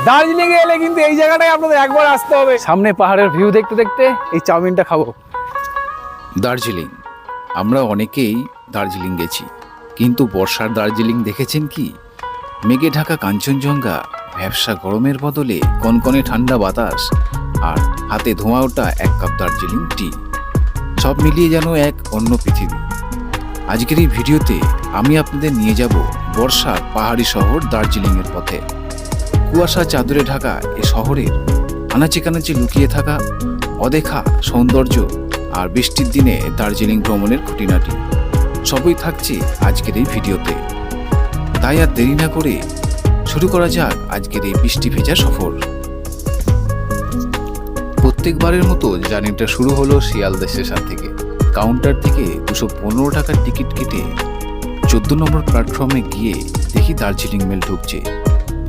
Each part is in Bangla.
দার্জিলিং এ এলে কিন্তু এই জায়গাটায় আপনাদের একবার আসতে হবে। সামনে পাহাড়ের ভিউ দেখতে দেখতে এই চাউমিনটা খাবো। দার্জিলিং, আমরা অনেকেই দার্জিলিং গেছি, কিন্তু বর্ষার দার্জিলিং দেখেছেন কি? মেঘে ঢাকা কাঞ্চনজঙ্ঘা, ভ্যাপসা গরমের বদলে কনকনে ঠান্ডা বাতাস, আর হাতে ধোঁয়া ওঠা এক কাপ দার্জিলিং টি, সব মিলিয়ে যেন এক অন্য পৃথিবী। আজকের এই ভিডিওতে আমি আপনাদের নিয়ে যাব বর্ষার পাহাড়ি শহর দার্জিলিংয়ের পথে। কুয়াশা চাদরে ঢাকা এ শহরের আনাচে কানাচে লুকিয়ে থাকা অদেখা সৌন্দর্য আর বৃষ্টির দিনে দার্জিলিং ভ্রমণের খুঁটিনাটি সবই থাকছে আজকের এই ভিডিওতে। তাই আর দেরি না করে শুরু করা যাক আজকের এই বৃষ্টি ভেজা সফর। প্রত্যেকবারের মতো জার্নিটা শুরু হলো শিয়ালদা স্টেশন থেকে। কাউন্টার থেকে 215 টাকার টিকিট কেটে 14 নম্বর প্ল্যাটফর্মে গিয়ে দেখি দার্জিলিং মেল ঢুকছে।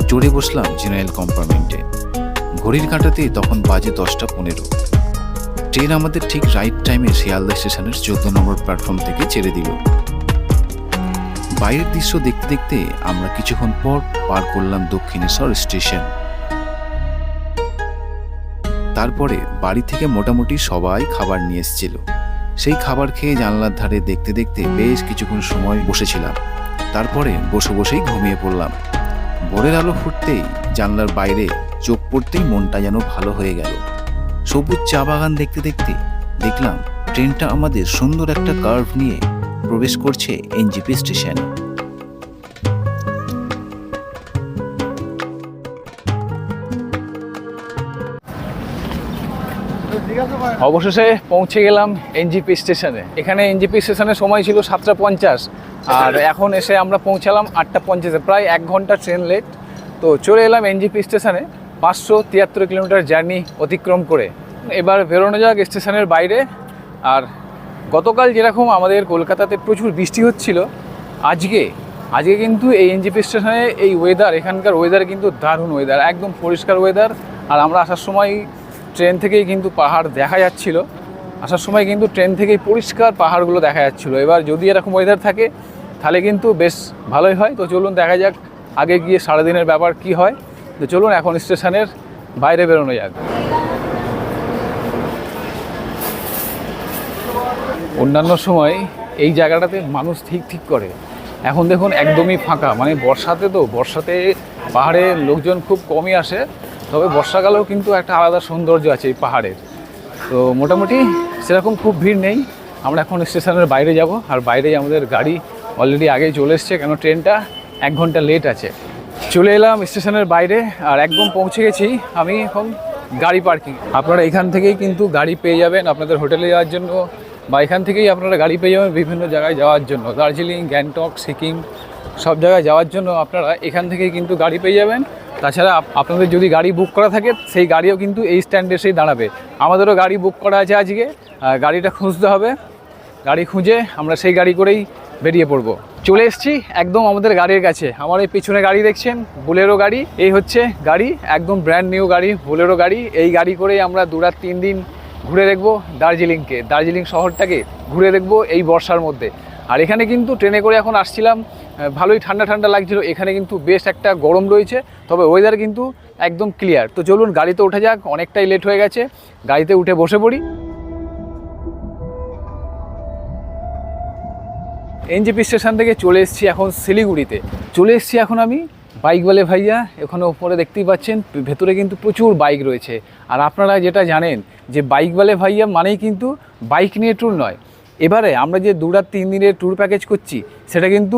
চড়ে বসলাম জেনারেল কম্পার্টমেন্টে। ঘড়ির কাঁটাতে তখন বাজে 10:15। ট্রেন আমাদের ঠিক রাইট টাইমে শিয়ালদা স্টেশনের 14 নম্বর প্ল্যাটফর্ম থেকে ছেড়ে দিল। বাইরের দৃশ্য দেখতে দেখতে আমরা কিছুক্ষণ পর পার করলাম দক্ষিণেশ্বর স্টেশন। তারপরে বাড়ি থেকে মোটামুটি সবাই খাবার নিয়ে এসেছিল। সেই খাবার খেয়ে জানলার ধারে দেখতে দেখতে বেশ কিছুক্ষণ সময় বসেছিলাম। তারপরে বসে বসেই ঘুমিয়ে পড়লাম। ভোরের আলো ফুটতেই জানলার বাইরে চোখ পড়তেই মনটা যেন ভালো হয়ে গেল। সবুজ চা বাগান দেখতে দেখতে দেখলাম ট্রেনটা আমাদের সুন্দর একটা কার্ভ নিয়ে প্রবেশ করছে এনজেপি স্টেশন। অবশেষে পৌঁছে গেলাম এনজেপি স্টেশনে। এখানে এনজেপি স্টেশনের সময় ছিল 7:50, আর এখন এসে আমরা পৌঁছালাম 8:50, প্রায় 1 ঘন্টা ট্রেন লেট। তো চলে এলাম এনজেপি স্টেশনে 573 কিলোমিটার জার্নি অতিক্রম করে। এবার বেরোনো যাক স্টেশনের বাইরে। আর গতকাল যেরকম আমাদের কলকাতাতে প্রচুর বৃষ্টি হচ্ছিল, আজকে কিন্তু এই এনজেপি স্টেশনে এই ওয়েদার, এখানকার ওয়েদার কিন্তু দারুণ ওয়েদার, একদম পরিষ্কার ওয়েদার। আর আমরা আসার সময় ট্রেন থেকেই কিন্তু পাহাড় দেখা যাচ্ছিল। আসার সময় কিন্তু ট্রেন থেকেই পরিষ্কার পাহাড়গুলো দেখা যাচ্ছিলো। এবার যদি এরকম ওয়েদার থাকে তাহলে কিন্তু বেশ ভালোই হয়। তো চলুন দেখা যাক আগে গিয়ে সারাদিনের ব্যাপার কি হয়। তো চলুন এখন স্টেশনের বাইরে বেরোনো যাক। অন্যান্য সময় এই জায়গাটাতে মানুষ ঠিক করে, এখন দেখুন একদমই ফাঁকা। মানে বর্ষাতে পাহাড়ে লোকজন খুব কমই আসে, তবে বর্ষাকালেও কিন্তু একটা আলাদা সৌন্দর্য আছে এই পাহাড়ের। তো মোটামুটি সেরকম খুব ভিড় নেই। আমরা এখন স্টেশনের বাইরে যাব, আর বাইরেই আমাদের গাড়ি অলরেডি আগেই চলে এসছে, কেন ট্রেনটা 1 ঘন্টা লেট আছে। চলে এলাম স্টেশনের বাইরে, আর একদম পৌঁছে গেছি আমি এখন গাড়ি পার্কিং। আপনারা এখান থেকেই কিন্তু গাড়ি পেয়ে যাবেন আপনাদের হোটেলে যাওয়ার জন্য, বা এখান থেকেই আপনারা গাড়ি পেয়ে যাবেন বিভিন্ন জায়গায় যাওয়ার জন্য। দার্জিলিং, গ্যাংটক, সিকিম সব জায়গায় যাওয়ার জন্য আপনারা এখান থেকেই কিন্তু গাড়ি পেয়ে যাবেন। তাছাড়া আপনাদের যদি গাড়ি বুক করা থাকে সেই গাড়িও কিন্তু এই স্ট্যান্ডে এসেই দাঁড়াবে। আমাদেরও গাড়ি বুক করা আছে আজকে, গাড়িটা খুঁজতে হবে। গাড়ি খুঁজে আমরা সেই গাড়ি করেই বেরিয়ে পড়বো। চলে এসেছি একদম আমাদের গাড়ির কাছে। আমার এই পিছনে গাড়ি দেখছেন, বোলেরো গাড়ি। এই হচ্ছে গাড়ি, একদম ব্র্যান্ড নিউ গাড়ি, বোলেরো গাড়ি। এই গাড়ি করেই আমরা 2 রাত 3 দিন ঘুরে দেখবো দার্জিলিং শহরটাকে ঘুরে দেখবো এই বর্ষার মধ্যে। আর এখানে কিন্তু ট্রেনে করে এখন আসছিলাম, ভালোই ঠান্ডা লাগছিল। এখানে কিন্তু বেশ একটা গরম রয়েছে, তবে ওয়েদার কিন্তু একদম ক্লিয়ার। তো চলুন গাড়িতে উঠে যাক, অনেকটাই লেট হয়ে গেছে। গাড়িতে উঠে বসে পড়ি। এনজেপি স্টেশন থেকে চলে এসেছি এখন শিলিগুড়িতে। চলে এসেছি এখন আমি বাইক ওয়ালে ভাইয়া। এখানে ওপরে দেখতেই পাচ্ছেন ভেতরে কিন্তু প্রচুর বাইক রয়েছে। আর আপনারা যেটা জানেন যে বাইক ওয়ালে ভাইয়া মানেই কিন্তু বাইক নিয়ে ট্যুর নয়। এবারে আমরা যে 2 রাত 3 দিনের ট্যুর প্যাকেজ করছি সেটা কিন্তু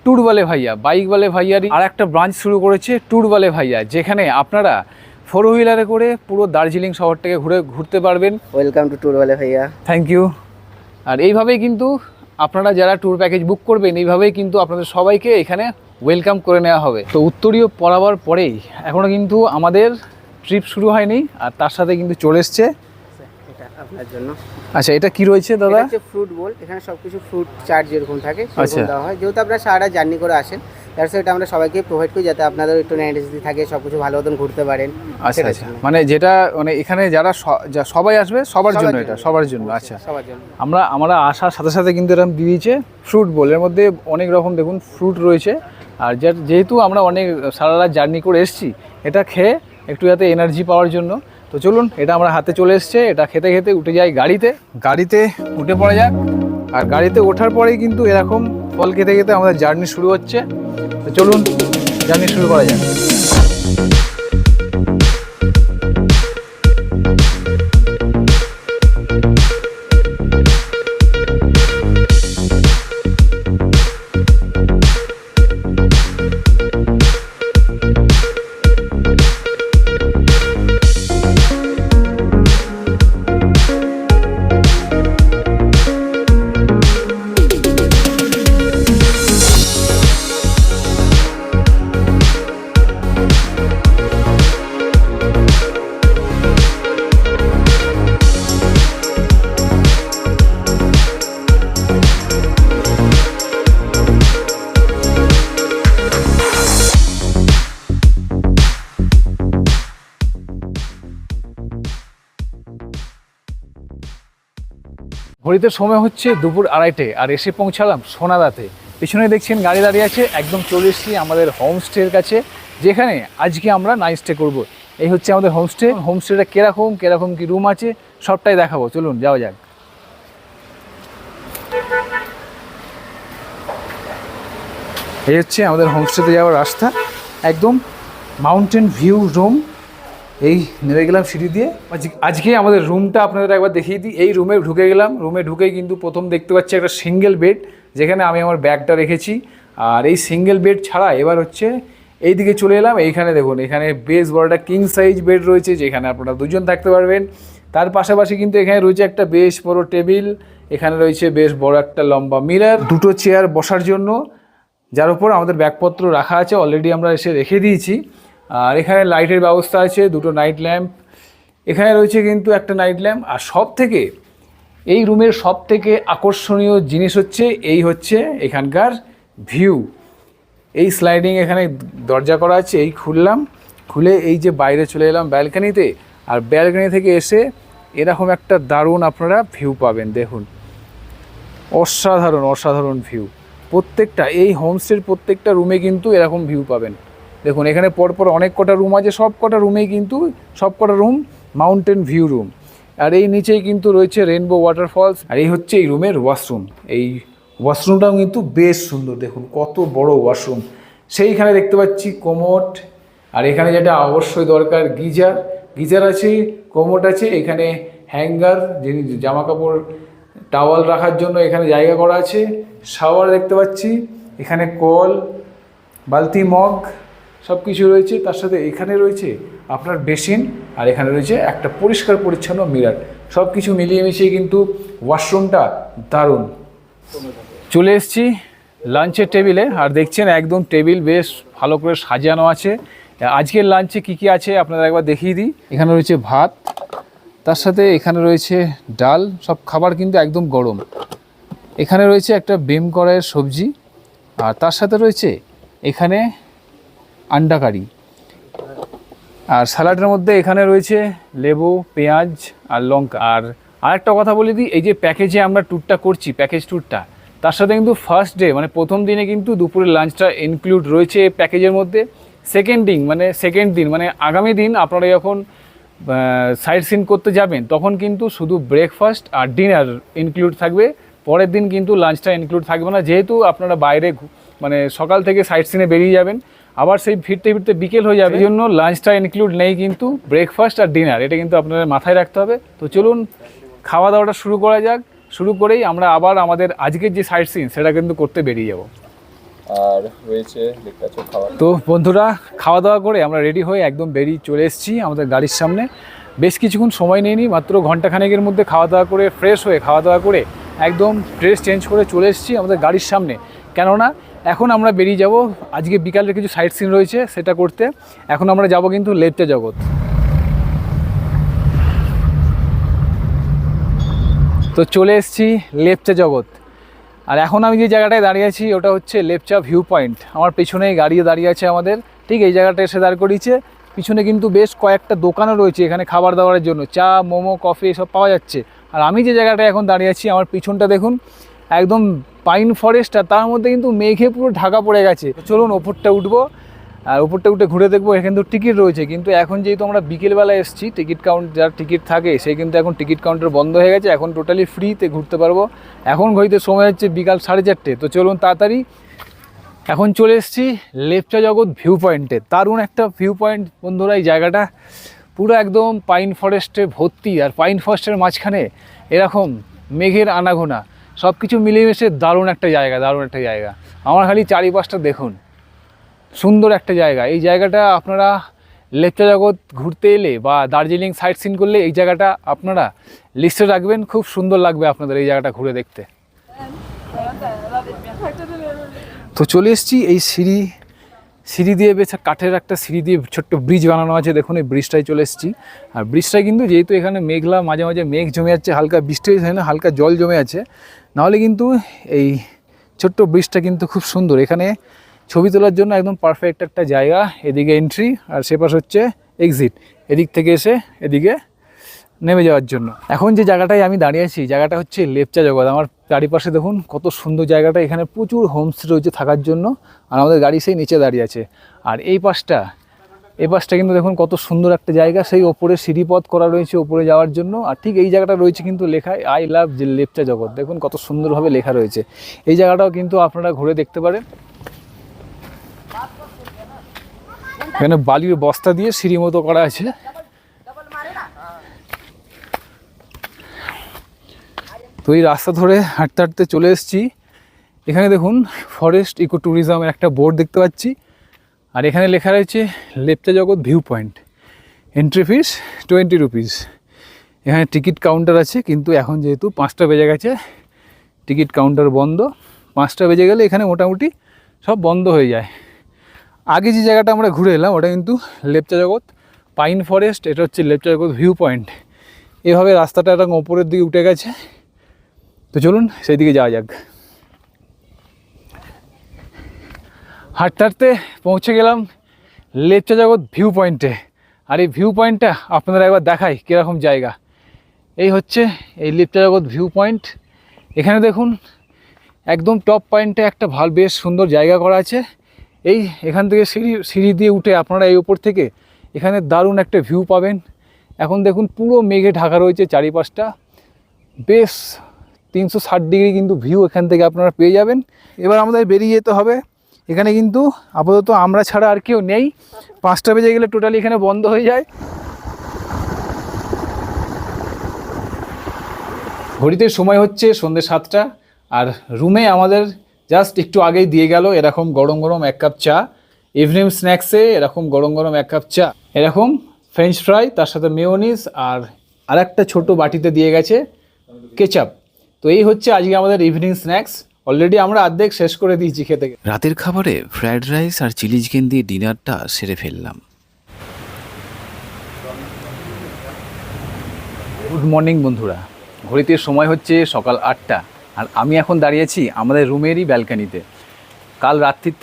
ট্যুর ওয়ালে ভাইয়া, বাইক ওয়ালে ভাইয়ারই আর একটা ব্রাঞ্চ শুরু করেছে ট্যুর ওয়ালে ভাইয়া, যেখানে আপনারা 4 হুইলারে করে পুরো দার্জিলিং শহরটাকে ঘুরতে পারবেন। ওয়েলকাম টু ট্যুর ওয়ালে ভাইয়া। Thank you. আর এইভাবেই কিন্তু আপনারা যারা ট্যুর প্যাকেজ বুক করবেন, এইভাবেই কিন্তু আপনাদের সবাইকে এখানে ওয়েলকাম করে নেওয়া হবে। তো উত্তরীয় পড়াবার পরেই এখনও কিন্তু আমাদের ট্রিপ শুরু হয়নি, আর তার সাথে কিন্তু চলে এসছে এটা আপনার জন্য। আচ্ছা, এটা কি রয়েছে দাদা? এটা হচ্ছে ফ্রুট বোল। এখানে সবকিছু ফ্রুট চাট যেরকম থাকে সেরকম দেওয়া হয়। যেহেতু আপনারা সারা জার্নি করে আসেন, তার সাথে আমরা সবাইকে প্রোভাইড করি যাতে আপনাদের একটু নেগেটিভিটি থাকে, সবকিছু ভালো মতন ঘুরতে পারেন। আচ্ছা, মানে যেটা মানে এখানে যারা সবাই আসবে সবার জন্য, এটা সবার জন্য। আচ্ছা, সবার জন্য। আমরা আসার সাথে সাথে কিন্তু এরকম দিয়েছে ফ্রুট বোল। এর মধ্যে অনেক রকম দেখুন ফ্রুট রয়েছে, আর যেহেতু আমরা অনেক সারা রাত জার্নি করে এসেছি, এটা খেয়ে একটু যাতে এনার্জি পাওয়ার জন্য। তো চলুন, এটা আমরা হাতে চলে এসছে, এটা খেতে খেতে উঠে যাই গাড়িতে উঠে পড়া যাক। আর গাড়িতে ওঠার পরেই কিন্তু এরকম ফল খেতে খেতে আমাদের জার্নি শুরু হচ্ছে। তো চলুন জার্নি শুরু করা যাক। ঘড়িতে সময় হচ্ছে দুপুর 2:30, আর এসে পৌঁছালাম সোনাদাতে। পিছনে দেখছেন গাড়ি দাঁড়িয়ে আছে, একদম চলে এসেছি আমাদের হোমস্টের কাছে, যেখানে আজকে আমরা নাইট স্টে করবো। এই হচ্ছে আমাদের হোমস্টেটা কিরকম কি রুম আছে সবটাই দেখাবো। চলুন যাওয়া যাক। এই হচ্ছে আমাদের হোমস্টেতে যাওয়ার রাস্তা, একদম মাউন্টেন ভিউ রুম। এই নেমে গেলাম সিঁড়ি দিয়ে। আজকে আমাদের রুমটা আপনাদের একবার দেখিয়ে দিই। এই রুমে ঢুকে গেলাম, রুমে ঢুকেই কিন্তু প্রথম দেখতে পাচ্ছি একটা সিঙ্গেল বেড, যেখানে আমি আমার ব্যাগটা রেখেছি। আর এই সিঙ্গেল বেড ছাড়া এবার হচ্ছে এই দিকে চলে এলাম। এইখানে দেখুন, এখানে বেশ বড় একটা কিং সাইজ বেড রয়েছে, যেখানে আপনারা দুজন থাকতে পারবেন। তার পাশাপাশি কিন্তু এখানে রয়েছে একটা বেশ বড় টেবিল, এখানে রয়েছে বেশ বড় একটা লম্বা মিরর, দুটো চেয়ার বসার জন্য, যার উপর আমাদের ব্যাগপত্র রাখা আছে, অলরেডি আমরা এসে রেখে দিয়েছি। আর এখানে লাইটের ব্যবস্থা আছে, দুটো নাইট ল্যাম্প এখানে রয়েছে, কিন্তু একটা নাইট ল্যাম্প। আর এই রুমের সব থেকে আকর্ষণীয় জিনিস হচ্ছে এখানকার ভিউ। এই স্লাইডিং এখানে দরজা করা আছে, এই খুলে এই যে বাইরে চলে এলাম ব্যালকানিতে। আর ব্যালকানি থেকে এসে এরকম একটা দারুণ আপনারা ভিউ পাবেন। দেখুন, অসাধারণ ভিউ। এই হোমস্টের প্রত্যেকটা রুমে কিন্তু এরকম ভিউ পাবেন। দেখুন, এখানে পরপর অনেক কটা রুম আছে, সব কটা রুম মাউন্টেন ভিউ রুম। আর এই নিচেই কিন্তু রয়েছে রেনবো ওয়াটারফলস। আর এই হচ্ছে এই রুমের ওয়াশরুম। এই ওয়াশরুমটাও কিন্তু বেশ সুন্দর, দেখুন কত বড় ওয়াশরুম। সেইখানে দেখতে পাচ্ছি কোমোড, আর এখানে যেটা অবশ্যই দরকার গিজার আছে, কোমোড আছে, এখানে হ্যাঙ্গার, জামা কাপড় টাওয়াল রাখার জন্য এখানে জায়গা করা আছে। শাওয়ার দেখতে পাচ্ছি, এখানে কল, বালতি, মগ সব কিছু রয়েছে। তার সাথে এখানে রয়েছে আপনার বেসিন, আর এখানে রয়েছে একটা পরিষ্কার পরিচ্ছন্ন মিরর। সব কিছু মিলিয়ে মিশিয়ে কিন্তু ওয়াশরুমটা দারুণ। চলে এসেছি লাঞ্চের টেবিলে, আর দেখছেন একদম টেবিল বেশ ভালো করে সাজানো আছে। আজকের লাঞ্চে কি আছে আপনারা একবার দেখিয়ে দিই। এখানে রয়েছে ভাত, তার সাথে এখানে রয়েছে ডাল, সব খাবার কিন্তু একদম গরম। এখানে রয়েছে একটা বেম কড়াইয়ের সবজি, আর তার সাথে রয়েছে এখানে আন্ডা কারি। আর স্যালাডের মধ্যে এখানে রয়েছে লেবু, পেঁয়াজ আর লঙ্কা। আর আরেকটা কথা বলে দিই, এই যে প্যাকেজে আমরা ট্যুরটা করছি, প্যাকেজ ট্যুরটা, তার সাথে কিন্তু ফার্স্ট ডে মানে প্রথম দিনে কিন্তু দুপুরের লাঞ্চটা ইনক্লুড রয়েছে প্যাকেজের মধ্যে। সেকেন্ড দিন মানে আগামী দিন আপনারা যখন সাইট সিন করতে যাবেন, তখন কিন্তু শুধু ব্রেকফাস্ট আর ডিনার ইনক্লুড থাকবে। পরের দিন কিন্তু লাঞ্চটা ইনক্লুড থাকবে না, যেহেতু আপনারা বাইরে মানে সকাল থেকে সাইট সিনে বেরিয়ে যাবেন, আবার সেই ফিরতে বিকেল হয়ে যাবে। এই জন্য লাঞ্চটা ইনক্লুড নেই, কিন্তু ব্রেকফাস্ট আর ডিনার এটা কিন্তু আপনাদের মাথায় রাখতে হবে। তো চলুন খাওয়া দাওয়াটা শুরু করা যাক। শুরু করেই আমরা আবার আমাদের আজকের যে সাইট সিন সেটা কিন্তু করতে বেরিয়ে যাব। আর রয়েছে খাবার। তো বন্ধুরা, খাওয়া দাওয়া করে আমরা রেডি হয়ে একদম বেরিয়ে চলে এসেছি আমাদের গাড়ির সামনে। বেশ কিছুক্ষণ সময় নিয়ে নিই, মাত্র ঘন্টাখানেকের মধ্যে খাওয়া দাওয়া করে ফ্রেশ হয়ে একদম ড্রেস চেঞ্জ করে চলে এসেছি আমাদের গাড়ির সামনে। কেননা এখন আমরা বেরিয়ে যাব, আজকে বিকালের কিছু সাইট সিন রয়েছে সেটা করতে। এখন আমরা যাব কিন্তু লেপচা জগৎ। তো চলে এসেছি লেপচা জগৎ। আর এখন আমি যে জায়গাটায় দাঁড়িয়ে আছি ওটা হচ্ছে লেপচা ভিউ পয়েন্ট। আমার পেছনেই গাড়ি দাঁড়িয়ে আছে আমাদের, ঠিক এই জায়গাটা এসে দাঁড় করিয়েছে। পিছনে কিন্তু বেশ কয়েকটা দোকানও রয়েছে এখানে খাবার দাবারের জন্য, চা, মোমো, কফি এসব পাওয়া যাচ্ছে। আর আমি যে জায়গাটায় এখন দাঁড়িয়ে আছি, আমার পিছনটা দেখুন, একদম পাইন ফরেস্ট আর তার মধ্যে কিন্তু মেঘে পুরো ঢাকা পড়ে গেছে। চলুন ওপরটা উঠবো, আর ওপরটা উঠে ঘুরে দেখবো। এখানে তো টিকিট রয়েছে, কিন্তু এখন যেহেতু আমরা বিকেলবেলা এসেছি, টিকিট কাউন্ট যার টিকিট থাকে সেই কিন্তু এখন টিকিট কাউন্টার বন্ধ হয়ে গেছে। এখন টোটালি ফ্রিতে ঘুরতে পারবো। এখন ঘড়িতে সময় হচ্ছে বিকাল 4:30। তো চলুন তাড়াতাড়ি। এখন চলে এসেছি লেপচা জগৎ ভিউ পয়েন্টে। দারুণ একটা ভিউ পয়েন্ট বন্ধুরা। এই জায়গাটা পুরো একদম পাইন ফরেস্টে ভর্তি, আর পাইন ফরেস্টের মাঝখানে এরকম মেঘের আনাগোনা, সব কিছু মিলেমিশে দারুণ একটা জায়গা, দারুণ একটা জায়গা। আমার খালি চারিপাশটা দেখুন, সুন্দর একটা জায়গা। এই জায়গাটা আপনারা লেপচা জগৎ ঘুরতে এলে বা দার্জিলিং সাইট সিন করলে এই জায়গাটা আপনারা লিস্টে রাখবেন। খুব সুন্দর লাগবে আপনাদের এই জায়গাটা ঘুরে দেখতে। তো চলে এসেছি এই সিঁড়ি দিয়ে, বেশ কাঠের একটা সিঁড়ি দিয়ে ছোট্ট ব্রিজ বানানো আছে। দেখুন এই ব্রিজটায় চলে এসেছি। আর ব্রিজটায় কিন্তু যেহেতু এখানে মেঘলা, মাঝে মাঝে মেঘ জমে যাচ্ছে, হালকা বৃষ্টি হয়েছে না, হালকা জল জমে আছে, নাহলে কিন্তু এই ছোট্ট ব্রিজটা কিন্তু খুব সুন্দর। এখানে ছবি তোলার জন্য একদম পারফেক্ট একটা জায়গা। এদিকে এন্ট্রি আর সেপাশ হচ্ছে এক্সিট, এদিক থেকে এসে এদিকে নেমে যাওয়ার জন্য। এখন যে জায়গাটায় আমি দাঁড়িয়ে আছি, জায়গাটা হচ্ছে লেপচা জগৎ। আমার চারিপাশে দেখুন কত সুন্দর জায়গাটা। এখানে প্রচুর হোমস্টে রয়েছে থাকার জন্য, আর আমাদের গাড়ি সেই নিচে দাঁড়িয়ে আছে। আর এই পাশটা কিন্তু দেখুন কত সুন্দর একটা জায়গা। সেই ওপরে সিঁড়িপথ করা রয়েছে ওপরে যাওয়ার জন্য। আর ঠিক এই জায়গাটা রয়েছে কিন্তু লেখা আই লাভ লেপচা জগৎ। দেখুন কত সুন্দরভাবে লেখা রয়েছে। এই জায়গাটাও কিন্তু আপনারা ঘুরে দেখতে পারেন। এখানে বালির বস্তা দিয়ে সিঁড়ি মতো করা আছে। তো এই রাস্তা ধরে হাঁটতে হাঁটতে চলে এসেছি। এখানে দেখুন ফরেস্ট ইকো ট্যুরিজমের একটা বোর্ড দেখতে পাচ্ছি। আর এখানে লেখা রয়েছে Lepcha Jagat view point, entry fees 20 rupees. এখানে টিকিট কাউন্টার আছে, কিন্তু এখন যেহেতু 5টা বেজে গেছে, টিকিট কাউন্টার বন্ধ। 5টা বেজে গেলে এখানে মোটামুটি সব বন্ধ হয়ে যায়। আগে যে জায়গাটা আমরা ঘুরে এলাম ওটা কিন্তু লেপচা জগৎ পাইন ফরেস্ট, এটা হচ্ছে লেপচা জগৎ ভিউ পয়েন্ট। এভাবে রাস্তাটা এরকম ওপরের দিকে উঠে গেছে। তো চলুন সেই দিকে যাওয়া যাক। হাঁটতে হাঁটতে পৌঁছে গেলাম লেপচা জগৎ ভিউ পয়েন্টে। আর এই ভিউ পয়েন্টটা আপনারা একবার দেখাই কীরকম জায়গা। এই হচ্ছে এই লেপচা জগৎ ভিউ পয়েন্ট। এখানে দেখুন একদম টপ পয়েন্টে একটা বেশ সুন্দর জায়গা করা আছে। এখান থেকে সিঁড়ি দিয়ে উঠে আপনারা এই ওপর থেকে এখানে দারুণ একটা ভিউ পাবেন। এখন দেখুন পুরো মেঘে ঢাকা রয়েছে চারিপাশটা, বেশ 360 ডিগ্রি কিন্তু ভিউ এখান থেকে আপনারা পেয়ে যাবেন। এবার আমাদের বেরিয়ে যেতে হবে। এখানে কিন্তু আপাতত আমরা ছাড়া আর কেউ নেই। 5টা বেজে গেলে টোটালি এখানে বন্ধ হয়ে যায়। ঘড়িতে সময় হচ্ছে সন্ধ্যে 7টা। আর রুমে আমাদের জাস্ট একটু আগেই দিয়ে গেল এরকম গরম গরম 1 কাপ চা। ইভিনিং স্ন্যাক্সে এরকম গরম গরম 1 কাপ চা, এরকম ফ্রেঞ্চ ফ্রাই, তার সাথে মেয়োনিজ, আর একটা ছোট বাটিতে দিয়ে গেছে কেচাপ। তো এই হচ্ছে আজকে আমাদের ইভিনিং স্ন্যাক্স। অলরেডি আমরা অর্ধেক শেষ করে দিয়েছি খেতে। রাতের খাবারে ফ্রায়েড রাইস আর চিলি চিকেন দিয়ে ডিনারটা সেরে ফেললাম। গুড মর্নিং বন্ধুরা। ঘড়িতে সময় হচ্ছে সকাল 8টা। আর আমি এখন দাঁড়িয়েছি আমাদের রুমেরই ব্যালকানিতে। কাল রাত্রির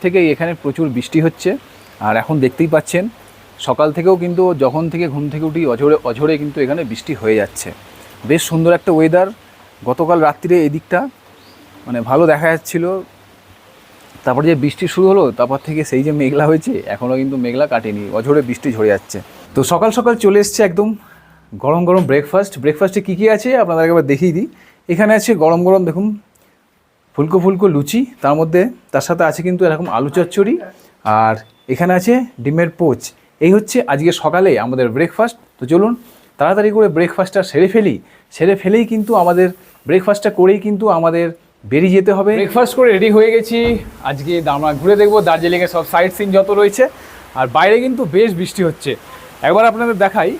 থেকেই এখানে প্রচুর বৃষ্টি হচ্ছে। আর এখন দেখতেই পাচ্ছেন সকাল থেকেও কিন্তু যখন থেকে ঘুম থেকে উঠি অঝরে কিন্তু এখানে বৃষ্টি হয়ে যাচ্ছে। বেশ সুন্দর একটা ওয়েদার। গতকাল রাত্রিরে এই দিকটা মানে ভালো দেখা যাচ্ছিল, তারপর যে বৃষ্টি শুরু হলো তারপর থেকে সেই যে মেঘলা হয়েছে এখনও কিন্তু মেঘলা কাটেনি, অঝরে বৃষ্টি ঝরে যাচ্ছে। তো সকাল সকাল চলে এসছে একদম গরম গরম ব্রেকফাস্টে কী কী আছে আপনাদের একবার দেখিয়ে দিই। এখানে আছে গরম গরম দেখুন ফুলকো লুচি, তার সাথে আছে কিন্তু এরকম আলু চচ্চড়ি, আর এখানে আছে ডিমের পোচ। এই হচ্ছে আজকে সকালে আমাদের ব্রেকফাস্ট। তো চলুন তাড়াতাড়ি করে ব্রেকফাস্টটা সেরে ফেলেই কিন্তু আমাদের ব্রেকফাস্টটা করেই কিন্তু আমাদের বেরিয়ে যেতে হবে। ব্রেকফাস্ট করে রেডি হয়ে গেছি। আজকে আমরা ঘুরে দেখবো দার্জিলিংয়ের সব সাইট সিন যত রয়েছে। আর বাইরে কিন্তু বেশ বৃষ্টি হচ্ছে। একবার আপনাদের দেখাই,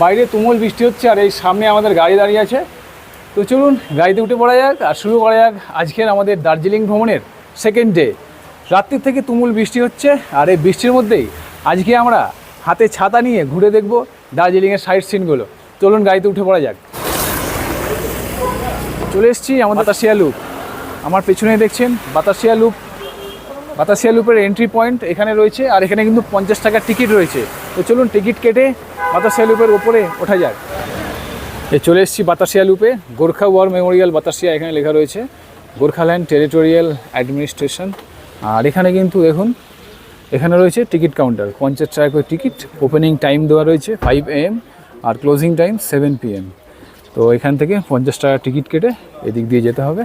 বাইরে তুমুল বৃষ্টি হচ্ছে আর এই সামনে আমাদের গাড়ি দাঁড়িয়ে আছে। তো চলুন গাড়িতে উঠে পড়া যাক আর শুরু করা যাক আজকের আমাদের দার্জিলিং ভ্রমণের সেকেন্ড ডে। রাত্রির থেকে তুমুল বৃষ্টি হচ্ছে আর এই বৃষ্টির মধ্যেই আজকে আমরা হাতে ছাতা নিয়ে ঘুরে দেখব দার্জিলিংয়ের সাইট সিনগুলো। চলুন গাড়িতে উঠে পড়া যাক। চলে এসেছি আমাদের বাতাসিয়া লুপ। আমার পেছনে দেখছেন বাতাসিয়া লুপের এন্ট্রি পয়েন্ট এখানে রয়েছে। আর এখানে কিন্তু 50 টাকার টিকিট রয়েছে। তো চলুন টিকিট কেটে বাতাসিয়া লুপের ওপরে ওঠা যাক। এই চলে এসেছি বাতাসিয়া লুপে, গোর্খা ওয়ার মেমোরিয়াল বাতাসিয়া এখানে লেখা রয়েছে, গোর্খাল্যান্ড টেরিটোরিয়াল অ্যাডমিনিস্ট্রেশন। আর এখানে কিন্তু দেখুন এখানে রয়েছে টিকিট কাউন্টার, 50 টাকা করে টিকিট। ওপেনিং টাইম দেওয়া রয়েছে 5 AM আর ক্লোজিং টাইম 7 PM। তো এখান থেকে 50 টাকা টিকিট কেটে এদিক দিয়ে যেতে হবে।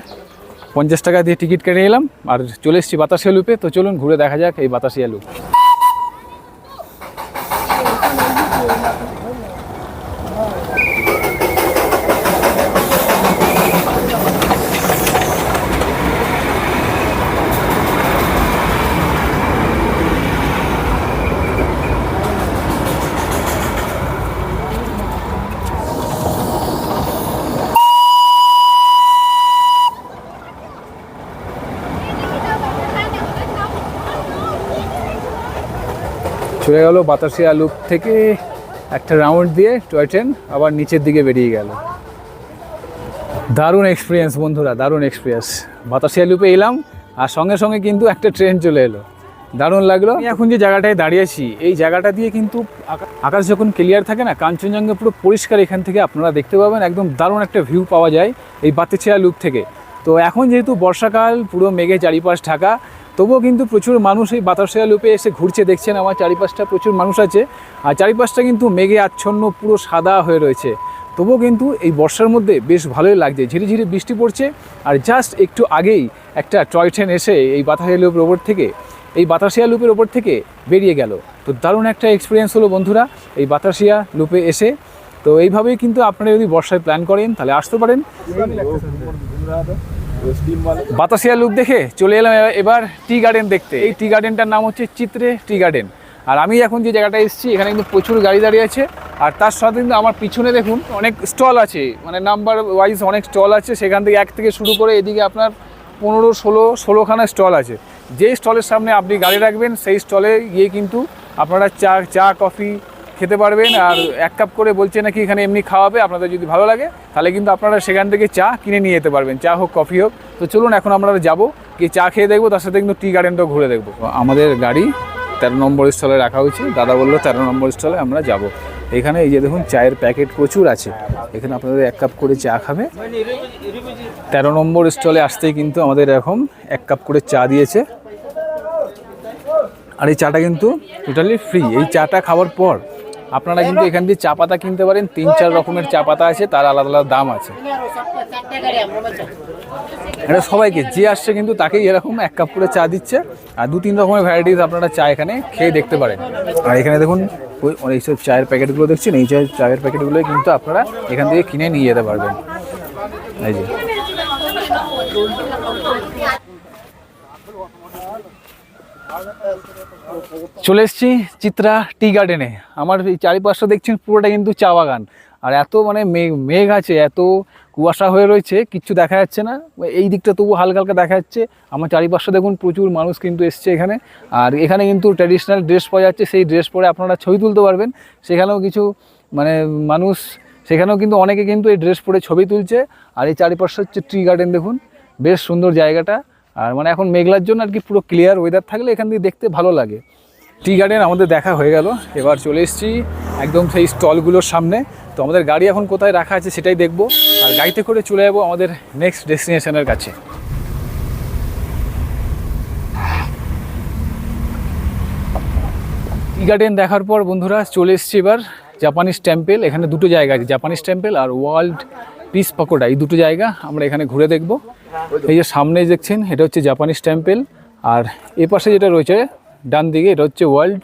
50 টাকা দিয়ে টিকিট কেটে এলাম আর চলে এসেছি বাতাসিয়া লুপে। তো চলুন ঘুরে দেখা যাক এই বাতাসিয়া লুপ। চলে গেল বাতাসিয়া লুপ থেকে একটা রাউন্ড দিয়ে টয় ট্রেন আবার নিচের দিকে বেরিয়ে গেল। দারুণ এক্সপিরিয়েন্স বন্ধুরা, দারুণ এক্সপিরিয়েন্স। বাতাসিয়া লুপে এলাম আর সঙ্গে সঙ্গে কিন্তু একটা ট্রেন চলে এলো, দারুণ লাগলো। আমি এখন যে জায়গাটায় দাঁড়িয়েছি এই জায়গাটা দিয়ে কিন্তু আকাশ যখন ক্লিয়ার থাকে না, কাঞ্চনজঙ্ঘা পুরো পরিষ্কার এখান থেকে আপনারা দেখতে পাবেন। একদম দারুণ একটা ভিউ পাওয়া যায় এই বাতাসিয়া লুপ থেকে। তো এখন যেহেতু বর্ষাকাল, পুরো মেঘে চারিপাশ ঢাকা, তবুও কিন্তু প্রচুর মানুষ এই বাতাসিয়া লুপে এসে ঘুরছে। দেখছেন আমার চারিপাশটা প্রচুর মানুষ আছে আর চারিপাশটা কিন্তু মেঘে আচ্ছন্ন, পুরো সাদা হয়ে রয়েছে। তবুও কিন্তু এই বর্ষার মধ্যে বেশ ভালোই লাগছে, ঝিরি ঝিরি বৃষ্টি পড়ছে। আর জাস্ট একটু আগেই একটা টয় ট্রেন এসে এই বাতাসিয়া লুপের ওপর থেকে, এই বাতাসিয়া লুপের ওপর থেকে বেরিয়ে গেল। তো দারুণ একটা এক্সপিরিয়েন্স হলো বন্ধুরা এই বাতাসিয়া লুপে এসে। তো এইভাবেই কিন্তু আপনারা যদি বর্ষায় প্ল্যান করেন তাহলে আসতে পারেন। বাতাসিয়া লুপ দেখে চলে এলাম এবার টি গার্ডেন দেখতে। এই টি গার্ডেনটার নাম হচ্ছে চিত্রে টি গার্ডেন। আর আমি এখন যে জায়গাটা এসেছি এখানে কিন্তু প্রচুর গাড়ি দাঁড়িয়ে আছে। আর তার সাথে কিন্তু আমার পিছনে দেখুন অনেক স্টল আছে, মানে নাম্বার ওয়াইজ অনেক স্টল আছে। সেখান থেকে এক থেকে শুরু করে এদিকে আপনার 15-16খানা স্টল আছে। যে স্টলের সামনে আপনি গাড়ি রাখবেন সেই স্টলে গিয়ে কিন্তু আপনারা চা কফি খেতে পারবেন। আর 1 কাপ করে বলছে নাকি এখানে এমনি খাওয়াবে। আপনাদের যদি ভালো লাগে তাহলে কিন্তু আপনারা সেখান থেকে চা কিনে নিয়ে যেতে পারবেন, চা হোক কফি হোক। তো চলুন এখন আমরা যাবো, গিয়ে চা খেয়ে দেখবো, তার সাথে কিন্তু টি গার্ডেনটাও ঘুরে দেখবো। আমাদের গাড়ি 13 নম্বর স্টলে রাখা হয়েছে। দাদা বললো 13 নম্বর স্টলে আমরা যাব। এখানে এই যে দেখুন চায়ের প্যাকেট প্রচুর আছে, এখানে আপনাদের 1 কাপ করে চা খাবে। 13 নম্বর স্টলে আসতেই কিন্তু আমাদের এরকম 1 কাপ করে চা দিয়েছে। আর এই চাটা কিন্তু টোটালি ফ্রি। এই চাটা খাওয়ার পর আপনারা কিন্তু এখান দিয়ে চা পাতা কিনতে পারেন। 3-4 রকমের চা পাতা আছে, তার আলাদা আলাদা দাম আছে। এটা সবাইকে যে আসছে কিন্তু তাকেই এরকম 1 কাপ করে চা দিচ্ছে। আর 2-3 রকমের ভ্যারাইটিস আপনারা চা এখানে খেয়ে দেখতে পারেন। আর এখানে দেখুন অনেক সব চায়ের প্যাকেটগুলো দেখছেন, এই চায়ের প্যাকেটগুলোই কিন্তু আপনারা এখান থেকে কিনে নিয়ে যেতে পারবেন। এই যে চলে এসেছি চিত্রা টি গার্ডেনে। আমার এই চারিপাশটা দেখছেন পুরোটা কিন্তু চা বাগান। আর এত মানে মেঘ আছে, এত কুয়াশা হয়ে রয়েছে, কিচ্ছু দেখা যাচ্ছে না। এই দিকটা তবু হালকা হালকা দেখা যাচ্ছে। আমার চারিপাশটা দেখুন প্রচুর মানুষ কিন্তু এসছে এখানে। আর এখানে কিন্তু ট্র্যাডিশনাল ড্রেস পাওয়া যাচ্ছে, সেই ড্রেস পরে আপনারা ছবি তুলতে পারবেন। সেখানেও কিছু মানে মানুষ, সেখানেও কিন্তু অনেকে কিন্তু এই ড্রেস পরে ছবি তুলছে। আর এই চারিপাশটা হচ্ছে টি গার্ডেন, দেখুন বেশ সুন্দর জায়গাটা। আর মানে এখন মেঘলার জন্য আর কি পুরো ক্লিয়ার ওয়েদার থাকলে এখান থেকে দেখতে ভালো লাগে। টি গার্ডেন আমাদের দেখা হয়ে গেল, এবার চলে এসেছি একদম সেই স্টলগুলোর সামনে। তো আমাদের গাড়ি এখন কোথায় রাখা আছে সেটাই দেখব, আর গাড়িতে করে চলে যাবো আমাদের নেক্সট ডেস্টিনেশনের কাছে। টি গার্ডেন দেখার পর বন্ধুরা চলে এসেছি এবার জাপানিজ টেম্পল। এখানে দুটো জায়গা আছে, জাপানিজ টেম্পল আর ওয়ার্ল্ড পিস পাকোড়া, এই দুটো জায়গা আমরা এখানে ঘুরে দেখব। এই যে সামনে দেখছেন এটা হচ্ছে জাপানিজ টেম্পল, আর এ পাশে যেটা রয়েছে ডান দিকে এটা হচ্ছে ওয়ার্ল্ড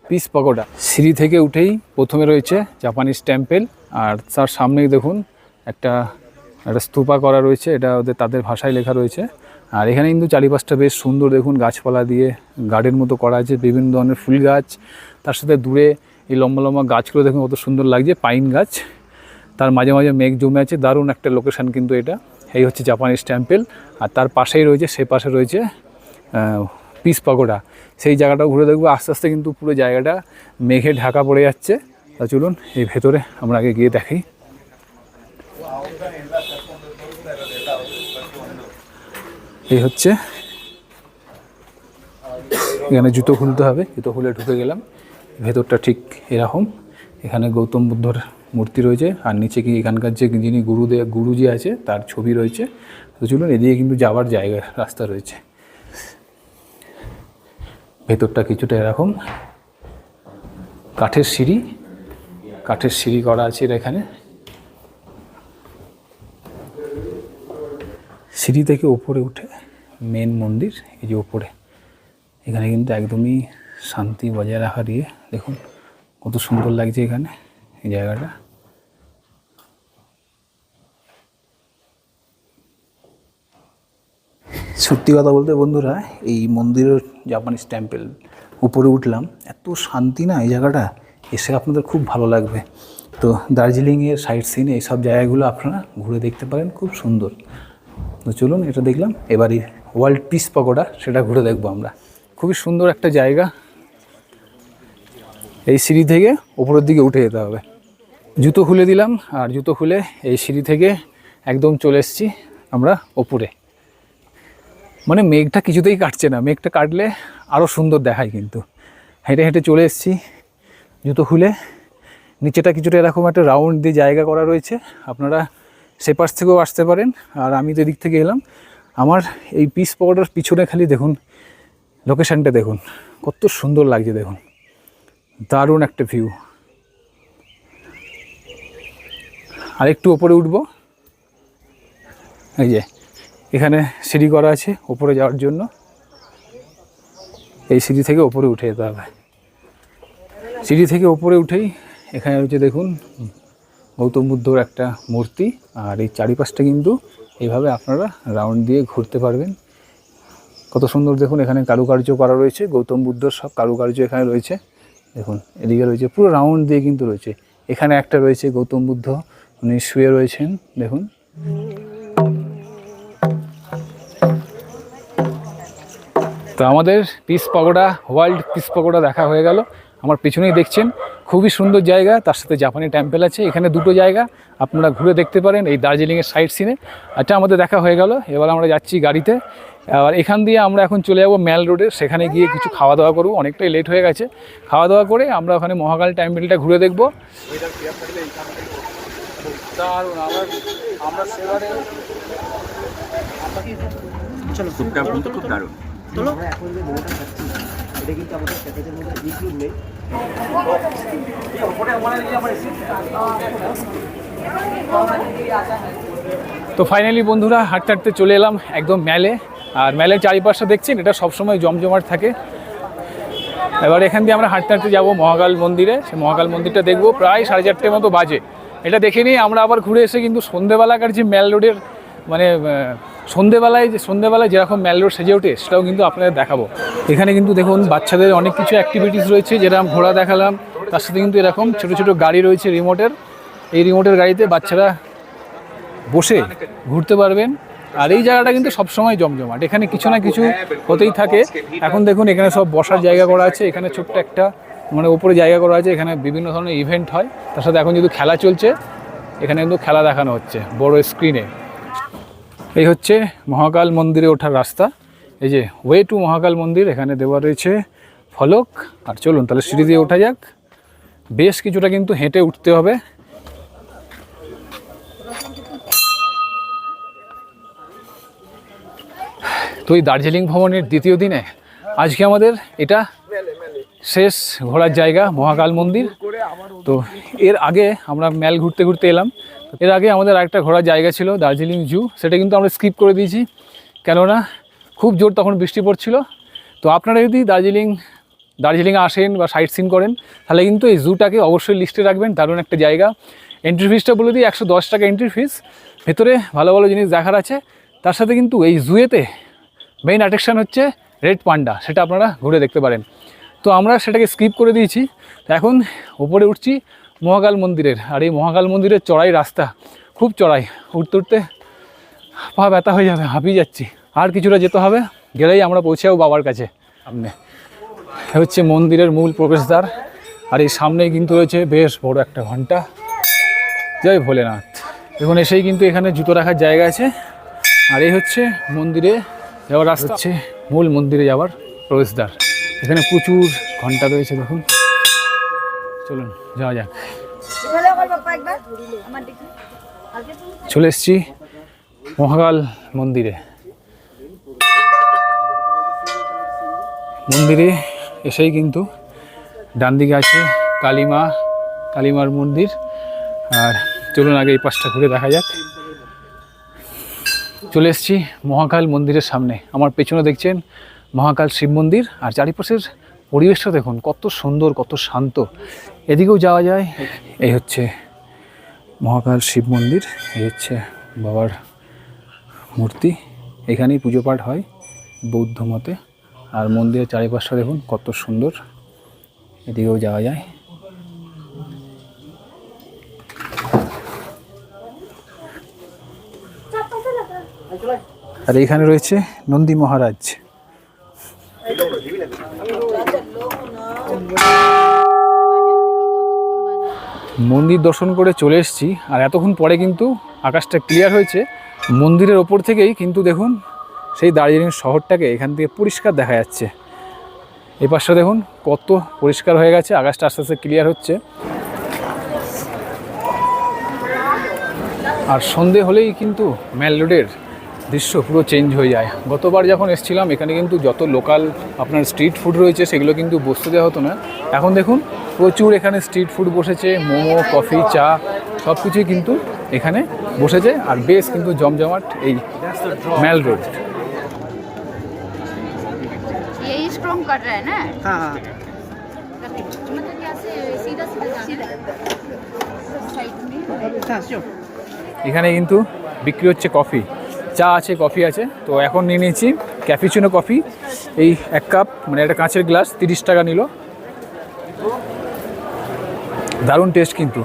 পিস পাকোড়া। সিঁড়ি থেকে উঠেই প্রথমে রয়েছে জাপানিজ টেম্পল, আর তার সামনেই দেখুন একটা স্তূপা করা রয়েছে, এটা তাদের ভাষায় লেখা রয়েছে। আর এখানে কিন্তু চারিপাশটা বেশ সুন্দর, দেখুন গাছপালা দিয়ে গার্ডেন মতো করা আছে, বিভিন্ন ধরনের ফুল গাছ। তার সাথে দূরে এই লম্বা লম্বা গাছগুলো দেখুন কত সুন্দর লাগছে, পাইন গাছ। তার মাঝে মাঝে মেঘ জমে আছে, দারুণ একটা লোকেশান কিন্তু এটা। এই হচ্ছে জাপানিজ টেম্পল, আর তার পাশেই রয়েছে, সে পাশে রয়েছে পিস পাকোড়া। সেই জায়গাটাও ঘুরে দেখবো। আস্তে আস্তে কিন্তু পুরো জায়গাটা মেঘে ঢাকা পড়ে যাচ্ছে। তা চলুন এই ভেতরে আমরা আগে গিয়ে দেখি। এই হচ্ছে, এখানে জুতো খুলতে হবে, জুতো খুলে ঢুকে গেলাম। ভেতরটা ঠিক এরকম। এখানে গৌতম বুদ্ধর মূর্তি রয়েছে, আর নিচে কি এখানকার যে যিনি গুরুজি আছে তার ছবি রয়েছে। তো চলুন, এদিকে কিন্তু যাওয়ার জায়গা রাস্তা রয়েছে। ভেতরটা কিছুটা এরকম, কাঠের সিঁড়ি করা আছে এখানে। সিঁড়ি থেকে উপরে উঠে মেন মন্দির, এই যে উপরে, এখানে কিন্তু একদমই শান্তি বজায় রাখা দিয়ে দেখুন কত সুন্দর লাগছে এখানে এই জায়গাটা। সত্যি কথা বলতে বন্ধুরা, এই মন্দিরের জাপানিজ টেম্পল উপরে উঠলাম, এত শান্তি না এই জায়গাটা, এসে আপনাদের খুব ভালো লাগবে। তো দার্জিলিংয়ের সাইট সিন এইসব জায়গাগুলো আপনারা ঘুরে দেখতে পারেন, খুব সুন্দর। তো চলুন, এটা দেখলাম, এবারই ওয়ার্ল্ড পিস পাগোডা সেটা ঘুরে দেখবো আমরা। খুবই সুন্দর একটা জায়গা। এই সিঁড়ি থেকে উপরের দিকে উঠে যেতে হবে। জুতো খুলে দিলাম, আর জুতো খুলে এই সিঁড়ি থেকে একদম চলে এসেছি আমরা ওপরে। মানে মেঘটা কিছুতেই কাটছে না, মেঘটা কাটলে আরও সুন্দর দেখায়। কিন্তু হেঁটে হেঁটে চলে এসেছি জুতো খুলে। নিচেটা কিছুটা এরকম একটা রাউন্ড দিয়ে জায়গা করা রয়েছে, আপনারা সেপাশ থেকেও আসতে পারেন। আর আমি তো এদিক থেকে এলাম। আমার এই পিস পাগোডার পিছনে খালি দেখুন, লোকেশানটা দেখুন কত সুন্দর লাগছে, দেখুন দারুণ একটা ভিউ। আর একটু ওপরে উঠবো, এই যে এখানে সিঁড়ি করা আছে ওপরে যাওয়ার জন্য। এই সিঁড়ি থেকে ওপরে উঠে যেতে হবে। সিঁড়ি থেকে ওপরে উঠেই এখানে হচ্ছে দেখুন গৌতম বুদ্ধর একটা মূর্তি, আর এই চারিপাশটা কিন্তু এইভাবে আপনারা রাউন্ড দিয়ে ঘুরতে পারবেন। কত সুন্দর দেখুন, এখানে কারুকার্য করা রয়েছে, গৌতম বুদ্ধর সব কারুকার্য এখানে রয়েছে। দেখুন এদিকে রয়েছে, পুরো রাউন্ড দিয়ে কিন্তু রয়েছে। এখানে একটা রয়েছে গৌতম বুদ্ধ, উনি শুয়ে রয়েছেন দেখুন। তো আমাদের piece pagoda, world piece pagoda দেখা হয়ে গেল। আমার পিছনেই দেখছেন, খুবই সুন্দর জায়গা, তার সাথে জাপানি টেম্পল আছে। এখানে দুটো জায়গা আপনারা ঘুরে দেখতে পারেন এই দার্জিলিংয়ের সাইট সিনে। আচ্ছা, আমাদের দেখা হয়ে গেল, এবার আমরা যাচ্ছি গাড়িতে। আর এখান দিয়ে আমরা এখন চলে যাব ম্যাল রোডে, সেখানে গিয়ে কিছু খাওয়া দাওয়া করবো, অনেকটাই লেট হয়ে গেছে। খাওয়া দাওয়া করে আমরা ওখানে মহাকাল টেম্পলটা ঘুরে দেখবো। তো ফাইনালি বন্ধুরা, হাঁটতে হাঁটতে চলে এলাম একদম ম্যালে। আর ম্যালের চারিপাশটা দেখছেন, এটা সবসময় জমজমাট থাকে। এবার এখান দিয়ে আমরা হাঁটতে হাঁটতে যাবো মহাকাল মন্দিরে। সে মহাকাল মন্দিরটা দেখবো, প্রায় 4:30 মতো বাজে। এটা দেখে নিয়ে আমরা আবার ঘুরে এসে কিন্তু সন্ধেবেলাকার যে ম্যাল রোডের মানে সন্ধেবেলায় যেরকম ম্যাল রোড সেজে ওঠে, সেটাও কিন্তু আপনাদের দেখাবো। এখানে কিন্তু দেখুন বাচ্চাদের অনেক কিছু অ্যাক্টিভিটিস রয়েছে, যেরকম ঘোড়া দেখালাম, তার সাথে কিন্তু এরকম ছোটো ছোটো গাড়ি রয়েছে রিমোটের। এই রিমোটের গাড়িতে বাচ্চারা বসে ঘুরতে পারবেন। আর এই জায়গাটা কিন্তু সবসময় জমজমাট, এখানে কিছু না কিছু হতেই থাকে। এখন দেখুন এখানে সব বসার জায়গা করা আছে, এখানে ছোট্ট একটা মানে ওপরে জায়গা করা আছে, এখানে বিভিন্ন ধরনের ইভেন্ট হয়। তার সাথে এখন যেহেতু খেলা চলছে, এখানে কিন্তু খেলা দেখানো হচ্ছে বড় স্ক্রিনে। এই হচ্ছে মহাকাল মন্দিরে ওঠার রাস্তা, এই যে ওয়ে টু মহাকাল মন্দির, এখানে দেওয়া রয়েছে ফলক। আর চলুন তাহলে সিঁড়ি দিয়ে ওঠা যাক। বেশ কিছুটা কিন্তু হেঁটে উঠতে হবে। তো এই দার্জিলিং ভ্রমণের দ্বিতীয় দিনে আজকে আমাদের এটা শেষ ঘোরার জায়গা মহাকাল মন্দির। তো এর আগে আমরা ম্যাল ঘুরতে ঘুরতে এলাম। এর আগে আমাদের আরেকটা ঘোরার জায়গা ছিল দার্জিলিং জু, সেটা কিন্তু আমরা স্কিপ করে দিয়েছি, কেননা খুব জোর তখন বৃষ্টি পড়ছিল। তো আপনারা যদি দার্জিলিংয়ে আসেন বা সাইট সিন করেন, তাহলে কিন্তু এই জুটাকে অবশ্যই লিস্টে রাখবেন, দারুণ একটা জায়গা। এন্ট্রি ফিসটা বলে দিই 110 টাকা এন্ট্রি ফিস। ভেতরে ভালো ভালো জিনিস দেখার আছে। তার সাথে কিন্তু এই জুয়েতে মেইন অ্যাট্রাকশান হচ্ছে রেড পান্ডা, সেটা আপনারা ঘুরে দেখতে পারেন। তো আমরা সেটাকে স্কিপ করে দিয়েছি। এখন উপরে উঠছি মহাকাল মন্দিরের। আর এই মহাকাল মন্দিরের চড়াই রাস্তা, খুব চড়াই, উঠতে উঠতে পা ব্যথা হয়ে যাবে, হাঁপিয়ে যাচ্ছি। আর কিছুটা যেতে হবে, গেলেই আমরা পৌঁছে যাবো বাবার কাছে। সামনে হচ্ছে মন্দিরের মূল প্রবেশদ্বার, আর এই সামনেই কিন্তু রয়েছে বেশ বড় একটা ঘন্টা। জয় ভোলেনাথ। এখন এসেই কিন্তু এখানে জুতো রাখার জায়গা আছে। আর এই হচ্ছে মন্দিরে যাওয়ার রাস্তা, হচ্ছে মূল মন্দিরে যাওয়ার প্রবেশদ্বার। এখানে প্রচুর ঘন্টা রয়েছে দেখুন। চলুন যাওয়া যাক। চলে এসেছি মহাকাল মন্দিরে। মন্দিরে এসেই কিন্তু ডান দিকে আছে কালীমার মন্দির। আর চলুন আগে এই পাশটা ঘুরে দেখা যাক। চলে এসেছি মহাকাল মন্দিরের সামনে। আমার পেছনে দেখছেন মহাকাল শিব মন্দির, আর চারিপাশের পরিবেশটা দেখুন কত সুন্দর, কত শান্ত। এদিকেও যাওয়া যায়। এই হচ্ছে মহাকাল শিব মন্দির, এই হচ্ছে বাবার মূর্তি। এখানেই পুজো পাঠ হয় বৌদ্ধ মতে। আর মন্দিরের চারিপাশটা দেখুন কত সুন্দর। এদিকেও যাওয়া যায়। আর এইখানে রয়েছে নন্দী মহারাজ। মন্দির দর্শন করে চলে এসেছি। আর এতক্ষণ পরে কিন্তু আকাশটা ক্লিয়ার হয়েছে। মন্দিরের ওপর থেকেই কিন্তু দেখুন সেই দার্জিলিং শহরটাকে এখান থেকে পরিষ্কার দেখা যাচ্ছে। এই পাশটা দেখুন কত পরিষ্কার হয়ে গেছে, আকাশটা আস্তে আস্তে ক্লিয়ার হচ্ছে। আর সন্ধে হলেই কিন্তু মেল রোডের দৃশ্য পুরো চেঞ্জ হয়ে যায়। গতবার যখন এসেছিলাম এখানে কিন্তু যত লোকাল আপনার স্ট্রিট ফুড রয়েছে সেগুলো কিন্তু বসতে দেওয়া হতো না। এখন দেখুন প্রচুর এখানে স্ট্রিট ফুড বসেছে, মোমো, কফি, চা সব কিছুই কিন্তু এখানে বসেছে। আর বেশ কিন্তু জমজমাট এই মেল রোড। यही स्ट्रॉन्ग कर रहा है ना। हाँ हाँ मतलब कैसे सीधा सीधा साइड में এখানে কিন্তু বিক্রি হচ্ছে কফি, চা আছে, কফি আছে। তো এখন নিয়ে নিয়েছি ক্যাপুচিনো কফি। এই এক কাপ মানে একটা কাঁচের গ্লাস 30 টাকা নিল। দারুণ টেস্ট কিন্তু।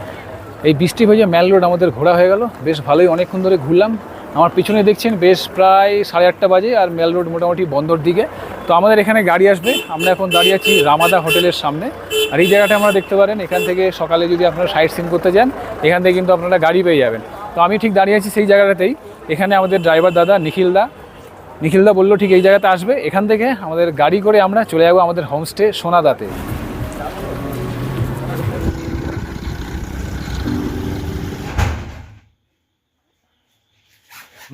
এই বৃষ্টি ভেজে মেল রোড আমাদের ঘোরা হয়ে গেল, বেশ ভালোই অনেকক্ষণ ধরে ঘুরলাম। আমার পিছনে দেখছেন বেশ প্রায় 8:30 বাজে, আর মেল রোড মোটামুটি বন্ধর দিকে। তো আমাদের এখানে গাড়ি আসবে। আমরা এখন দাঁড়িয়ে আছি রামাদা হোটেলের সামনে। আর এই জায়গাটা আপনারা দেখতে পারেন, এখান থেকে সকালে যদি আপনারা সাইট সিন করতে যান এখান থেকে কিন্তু আপনারা গাড়ি পেয়ে যাবেন। তো আমি ঠিক দাঁড়িয়ে আছি সেই জায়গাটাতেই। এখানে আমাদের ড্রাইভার দাদা নিখিলদা বললো ঠিক এই জায়গাতে আসবে। এখান থেকে আমাদের গাড়ি করে আমরা চলে যাবো আমাদের হোমস্টে সোনাদাতে।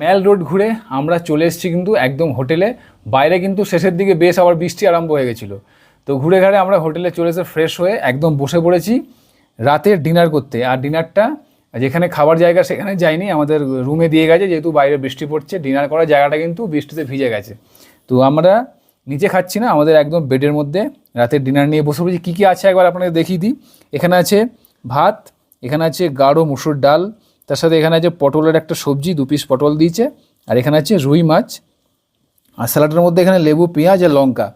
মেল রোড ঘুরে আমরা চলে এসেছি কিন্তু একদম হোটেলে। বাইরে কিন্তু শেষের দিকে বেশ আবার বৃষ্টি আরম্ভ হয়ে গেছিলো। তো ঘুরে ঘাড়ে আমরা হোটেলে চলে এসে ফ্রেশ হয়ে একদম বসে পড়েছি রাতের ডিনার করতে। আর ডিনারটা যেখানে খাবার জায়গা সেখানে যাইনি, আমাদের রুমে দিয়ে গেছে, যেহেতু বাইরে বৃষ্টি পড়ছে। ডিনার করার জায়গাটা কিন্তু বৃষ্টিতে ভিজে গেছে। তো আমরা নিচে খাচ্ছি না, আমাদের একদম বেডের মধ্যে রাতের ডিনার নিয়ে বসে পড়েছি। কী কী আছে একবার আপনাদের দেখিয়ে দিই। এখানে আছে ভাত, এখানে আছে গাঢ় মুসুর ডাল, তার সাথে এখানে আছে পটলের একটা সবজি, 2 পিস পটল দিয়েছে। আর এখানে আছে রুই মাছ, আর স্যালাডের মধ্যে এখানে লেবু, পেঁয়াজ আর লঙ্কা।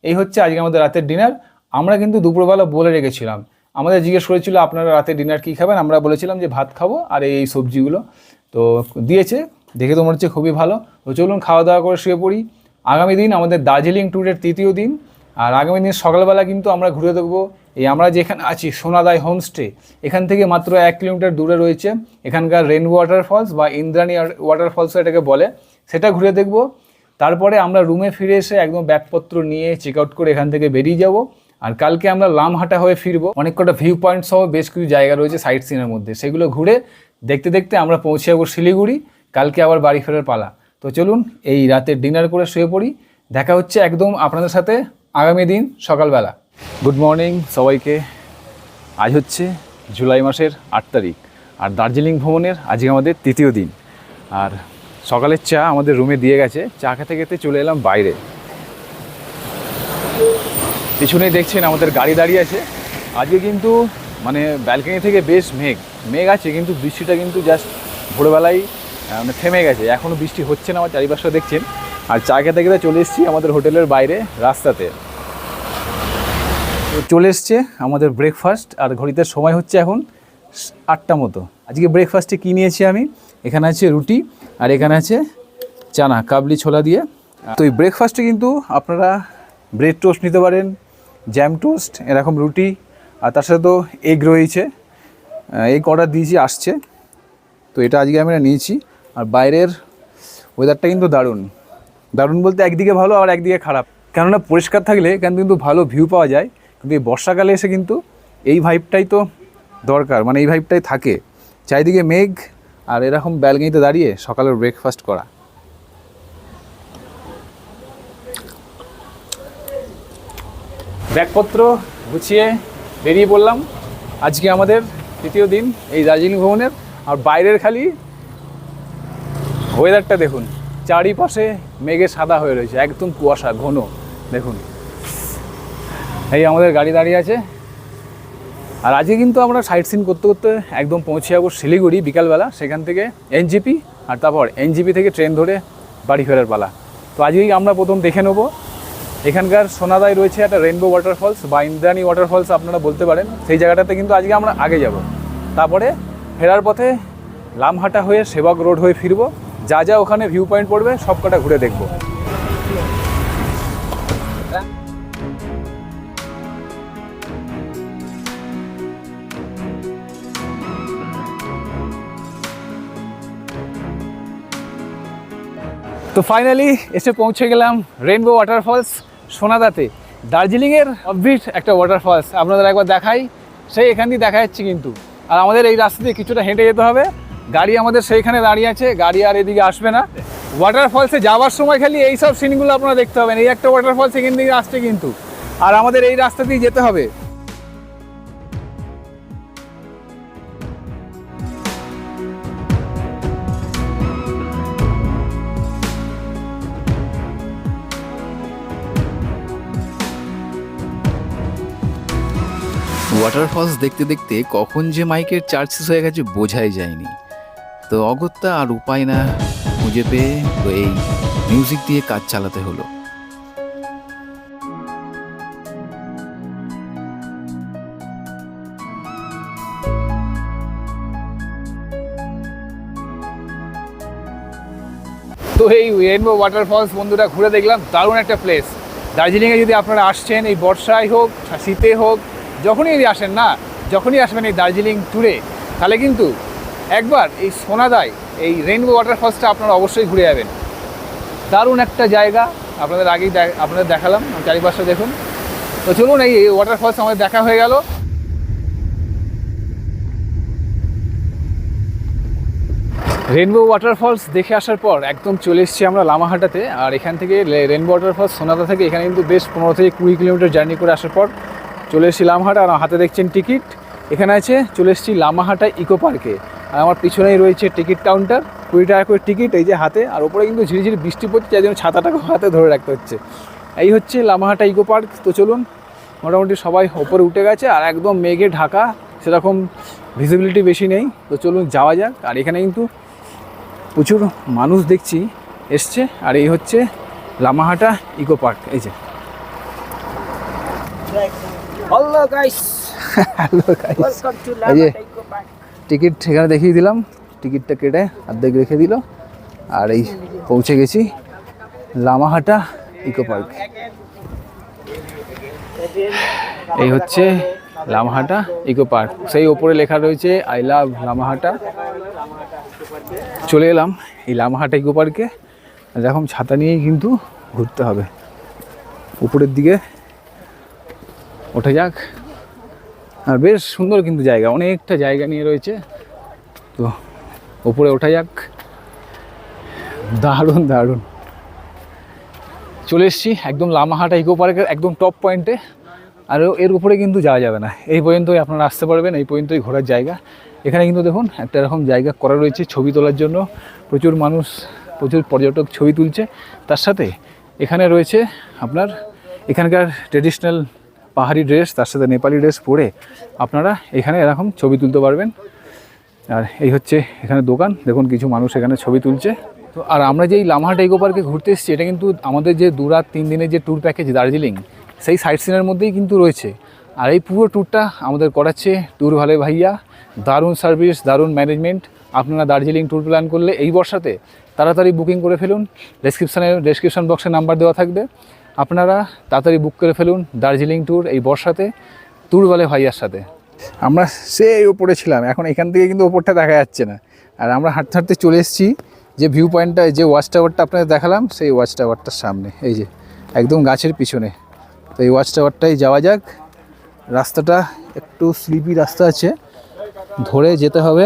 এই হচ্ছে আজকে আমাদের রাতের ডিনার। আমরা কিন্তু দুপুরবেলা বলে রেখেছিলাম, আমাদের জিজ্ঞেস করেছিল আপনারা রাতে ডিনার কী খাবেন, আমরা বলেছিলাম যে ভাত খাবো আর এই সবজিগুলো। তো দিয়েছে, দেখে তো মনে হচ্ছে খুবই ভালো। তো চলুন খাওয়া দাওয়া করে শুয়ে পড়ি। আগামী দিন আমাদের দার্জিলিং ট্যুরের 3য় দিন। আর আগামী দিন সকালবেলা কিন্তু আমরা ঘুরে দেখবো এই আমরা যেখানে আছি সোনাদাই হোমস্টে, এখান থেকে মাত্র 1 কিলোমিটার দূরে রয়েছে এখানকার রেন ওয়াটারফলস বা ইন্দ্রাণী ওয়াটারফলস এটাকে বলে, সেটা ঘুরে দেখব। তারপরে আমরা রুমে ফিরে এসে একদম ব্যাগপত্র নিয়ে চেক আউট করে এখান থেকে বেরিয়ে যাব। আর কালকে আমরা লামহাটা হয়ে ফিরবো। অনেক কটা ভিউ পয়েন্ট সহ বেশ কিছু জায়গা রয়েছে সাইট সিনের মধ্যে, সেগুলো ঘুরে দেখতে দেখতে আমরা পৌঁছে যাবো শিলিগুড়ি। কালকে আবার বাড়ি ফেরার পালা। তো চলুন এই রাতে ডিনার করে শুয়ে পড়ি। দেখা হচ্ছে একদম আপনাদের সাথে আগামী দিন সকালবেলা। গুড মর্নিং সবাইকে। আজ হচ্ছে জুলাই মাসের 8 তারিখ, আর দার্জিলিং ভ্রমণের আজকে আমাদের 3য় দিন। আর সকালের চা আমাদের রুমে দিয়ে গেছে, চা খেতে খেতে চলে এলাম বাইরে। পিছনেই দেখছেন আমাদের গাড়ি দাঁড়িয়ে আছে। আজকে কিন্তু মানে ব্যালকনি থেকে বেশ মেঘ আছে, কিন্তু বৃষ্টিটা কিন্তু জাস্ট ভোরবেলায় মানে থেমে গেছে। এখনও বৃষ্টি হচ্ছে না, আমার চারিপাশটা দেখছেন। আর চা খেতে খেতে চলে এসেছি আমাদের হোটেলের বাইরে রাস্তাতে। তো চলে এসছে আমাদের ব্রেকফাস্ট, আর ঘড়িতে সময় হচ্ছে এখন 8টা মতো। আজকে ব্রেকফাস্টে কী নিয়েছি আমি, এখানে আছে রুটি আর এখানে আছে চানা কাবলি ছোলা দিয়ে। তো এই ব্রেকফাস্টে কিন্তু আপনারা ব্রেড টোস্ট নিতে পারেন, জ্যাম টোস্ট, এরকম রুটি, আর তার সাথে তো এগ রয়েছে। এগ অর্ডার দিয়েছি, আসছে। তো এটা আজকে আমরা নিয়েছি। আর বাইরের ওয়েদারটা কিন্তু দারুণ বলতে একদিকে ভালো আর একদিকে খারাপ। কেননা পরিষ্কার থাকলে এখান কিন্তু ভালো ভিউ পাওয়া যায়, কিন্তু এই বর্ষাকালে এসে কিন্তু এই ভাইবটাই তো দরকার, মানে এই ভাইবটাই থাকে। চারিদিকে মেঘ, আর এরকম ব্যালকনিতে দাঁড়িয়ে সকালের ব্রেকফাস্ট করা। ব্যাগপত্র গুছিয়ে বেরিয়ে পড়লাম। আজকে আমাদের তৃতীয় দিন এই দার্জিলিং ভ্রমণের। আর বাইরের খালি ওয়েদারটা দেখুন, চারিপাশে মেঘে সাদা হয়ে রয়েছে, একদম কুয়াশা ঘন। দেখুন এই আমাদের গাড়ি দাঁড়িয়ে আছে। আর আজকে কিন্তু আমরা সাইট সিন করতে করতে একদম পৌঁছে যাবো শিলিগুড়ি বিকালবেলা। সেখান থেকে এনজিপি, আর তারপর এনজিপি থেকে ট্রেন ধরে বাড়ি ফেরার পালা। তো আজকেই আমরা প্রথম দেখে নেবো এখানকার সোনাদায় রয়েছে একটা রেইনবো ওয়াটারফলস বা ইন্দ্রাণী ওয়াটারফলস আপনারা বলতে পারেন। সেই জায়গাটাতে কিন্তু আজকে আমরা আগে যাব। তারপরে ফেরার পথে লামহাটা হয়ে সেবক রোড হয়ে ফিরবো। যা যা ওখানে ভিউ পয়েন্ট পড়বে সব কটা ঘুরে দেখবো। তো ফাইনালি এসে পৌঁছে গেলাম রেইনবো ওয়াটারফলস সোনাদাতে। দার্জিলিংয়ের অবভিট একটা ওয়াটারফলস আপনাদের একবার দেখাই, সেই এখান দিয়ে দেখা যাচ্ছে কিন্তু। আর আমাদের এই রাস্তা দিয়ে কিছুটা হেঁটে যেতে হবে, গাড়ি আমাদের সেইখানে দাঁড়িয়ে আছে, গাড়ি আর এদিকে আসবে না। ওয়াটারফলসে যাওয়ার সময় খালি এই সব সিনগুলো আপনারা দেখতে হবেন। এই একটা ওয়াটারফলস এখান থেকে আসছে কিন্তু, আর আমাদের এই রাস্তা দিয়ে যেতে হবে। ওয়াটারফলস দেখতে দেখতে কখন যে মাইকের চার্জ শেষ হয়ে গেছে বোঝাই যায়নি। তো অগত্যা আর উপায় না খুঁজে পেয়ে তো এই মিউজিক দিয়ে কাজ চালাতে হলো। তো এই রেইনবো ওয়াটারফলস বন্ধুরা ঘুরে দেখলাম, দারুণ একটা প্লেস। দার্জিলিংয়ে যদি আপনারা আসছেন, এই বর্ষায় হোক শীতে হোক, যখনই আসেন না, যখনই আসবেন এই দার্জিলিং ট্যুরে, তাহলে কিন্তু একবার এই সোনাদায় এই রেইনবো ওয়াটারফলসটা আপনারা অবশ্যই ঘুরে যাবেন। দারুণ একটা জায়গা, আপনাদের আগেই আপনাদের দেখালাম, চারিপাশে দেখুন। তো চলুন, এই ওয়াটারফলস আমাদের দেখা হয়ে গেল। রেইনবো ওয়াটারফলস দেখে আসার পর একদম চলে এসেছি আমরা লামাহাটাতে। আর এখান থেকে রেইনবো ওয়াটারফলস সোনাদা থেকে এখানে কিন্তু বেশ 15 থেকে 20 কিলোমিটার জার্নি করে আসার পর চলে এসেছি লামাহাটা। আর হাতে দেখছেন টিকিট, এখানে আছে। চলে এসেছি লামাহাটা ইকো পার্কে। আর আমার পিছনেই রয়েছে টিকিট কাউন্টার, 20 টাকা করে টিকিট, এই যে হাতে। আর ওপরে কিন্তু ঝিরিঝিরি বৃষ্টি পড়ছে, যার জন্য ছাতাটাকে হাতে ধরে রাখতে হচ্ছে। এই হচ্ছে লামাহাটা ইকো পার্ক। তো চলুন, মোটামুটি সবাই ওপরে উঠে গেছে আর একদম মেঘে ঢাকা, সেরকম ভিজিবিলিটি বেশি নেই। তো চলুন যাওয়া যাক। আর এখানে কিন্তু প্রচুর মানুষ দেখছি এসছে। আর এই হচ্ছে লামাহাটা ইকো পার্ক। এই যে hello guys, hello guys, welcome to এই যে লামাহাটা ইকো পার্ক। টিকিট এখানে দেখিয়ে দিলাম, টিকিটটা কেটে অর্ধেক রেখে দিল। আর এই পৌঁছে গেছি লামাহাটা ইকো পার্ক। এই হচ্ছে লামাহাটা ইকো পার্ক। সেই ওপরে লেখা রয়েছে আই লাভ লামাহাটা। চলে এলাম এই লামাহাটা ইকো পার্কে। এরকম ছাতা নিয়েই কিন্তু ঘুরতে হবে। উপরের দিকে ওঠা যাক। আর বেশ সুন্দর কিন্তু জায়গা, অনেকটা জায়গা নিয়ে রয়েছে। তো উপরে ওঠা যাক। দারুণ দারুণ। চলে এসেছি একদম লামাহাটা ইকো পার্কের একদম টপ পয়েন্টে। আর এর উপরে কিন্তু যাওয়া যাবে না, এই পর্যন্তই আপনারা আসতে পারবেন, এই পর্যন্তই ঘোরার জায়গা। এখানে কিন্তু দেখুন একটা এরকম জায়গা করা রয়েছে ছবি তোলার জন্য। প্রচুর মানুষ, প্রচুর পর্যটক ছবি তুলছে। তার সাথে এখানে রয়েছে আপনার এখানকার ট্রেডিশনাল পাহাড়ি ড্রেস, তার সাথে নেপালি ড্রেস পরে আপনারা এখানে এরকম ছবি তুলতে পারবেন। আর এই হচ্ছে এখানে দোকান, দেখুন কিছু মানুষ এখানে ছবি তুলছে। তো আর আমরা যেই লামাহাটা ইকো পার্কে ঘুরতে এসেছি, এটা কিন্তু আমাদের যে 2 রাত 3 দিনের যে ট্যুর প্যাকেজ দার্জিলিং, সেই সাইট সিনের মধ্যেই কিন্তু রয়েছে। আর এই পুরো ট্যুরটা আমাদের করাচ্ছে ট্যুর ভালে ভাইয়া। দারুণ সার্ভিস, দারুণ ম্যানেজমেন্ট। আপনারা দার্জিলিং ট্যুর প্ল্যান করলে এই বর্ষাতে তাড়াতাড়ি বুকিং করে ফেলুন। ডেসক্রিপশন বক্সে নাম্বার দেওয়া থাকবে, আপনারা তাড়াতাড়ি বুক করে ফেলুন দার্জিলিং ট্যুর এই বর্ষাতে ট্যুর ভালে ভাইয়ার সাথে। আমরা সেই ওপরে ছিলাম, এখন এখান থেকে কিন্তু ওপরটা দেখা যাচ্ছে না। আর আমরা হাঁটতে হাঁটতে চলে এসেছি যে ভিউ পয়েন্টটা, যে ওয়াচ টাওয়ারটা আপনাদের দেখালাম, সেই ওয়াচ টাওয়ারটার সামনে, এই যে একদম গাছের পিছনে। তো এই ওয়াচ টাওয়ারটাই যাওয়া যাক। রাস্তাটা একটু স্লিপি রাস্তা আছে, ধরে যেতে হবে।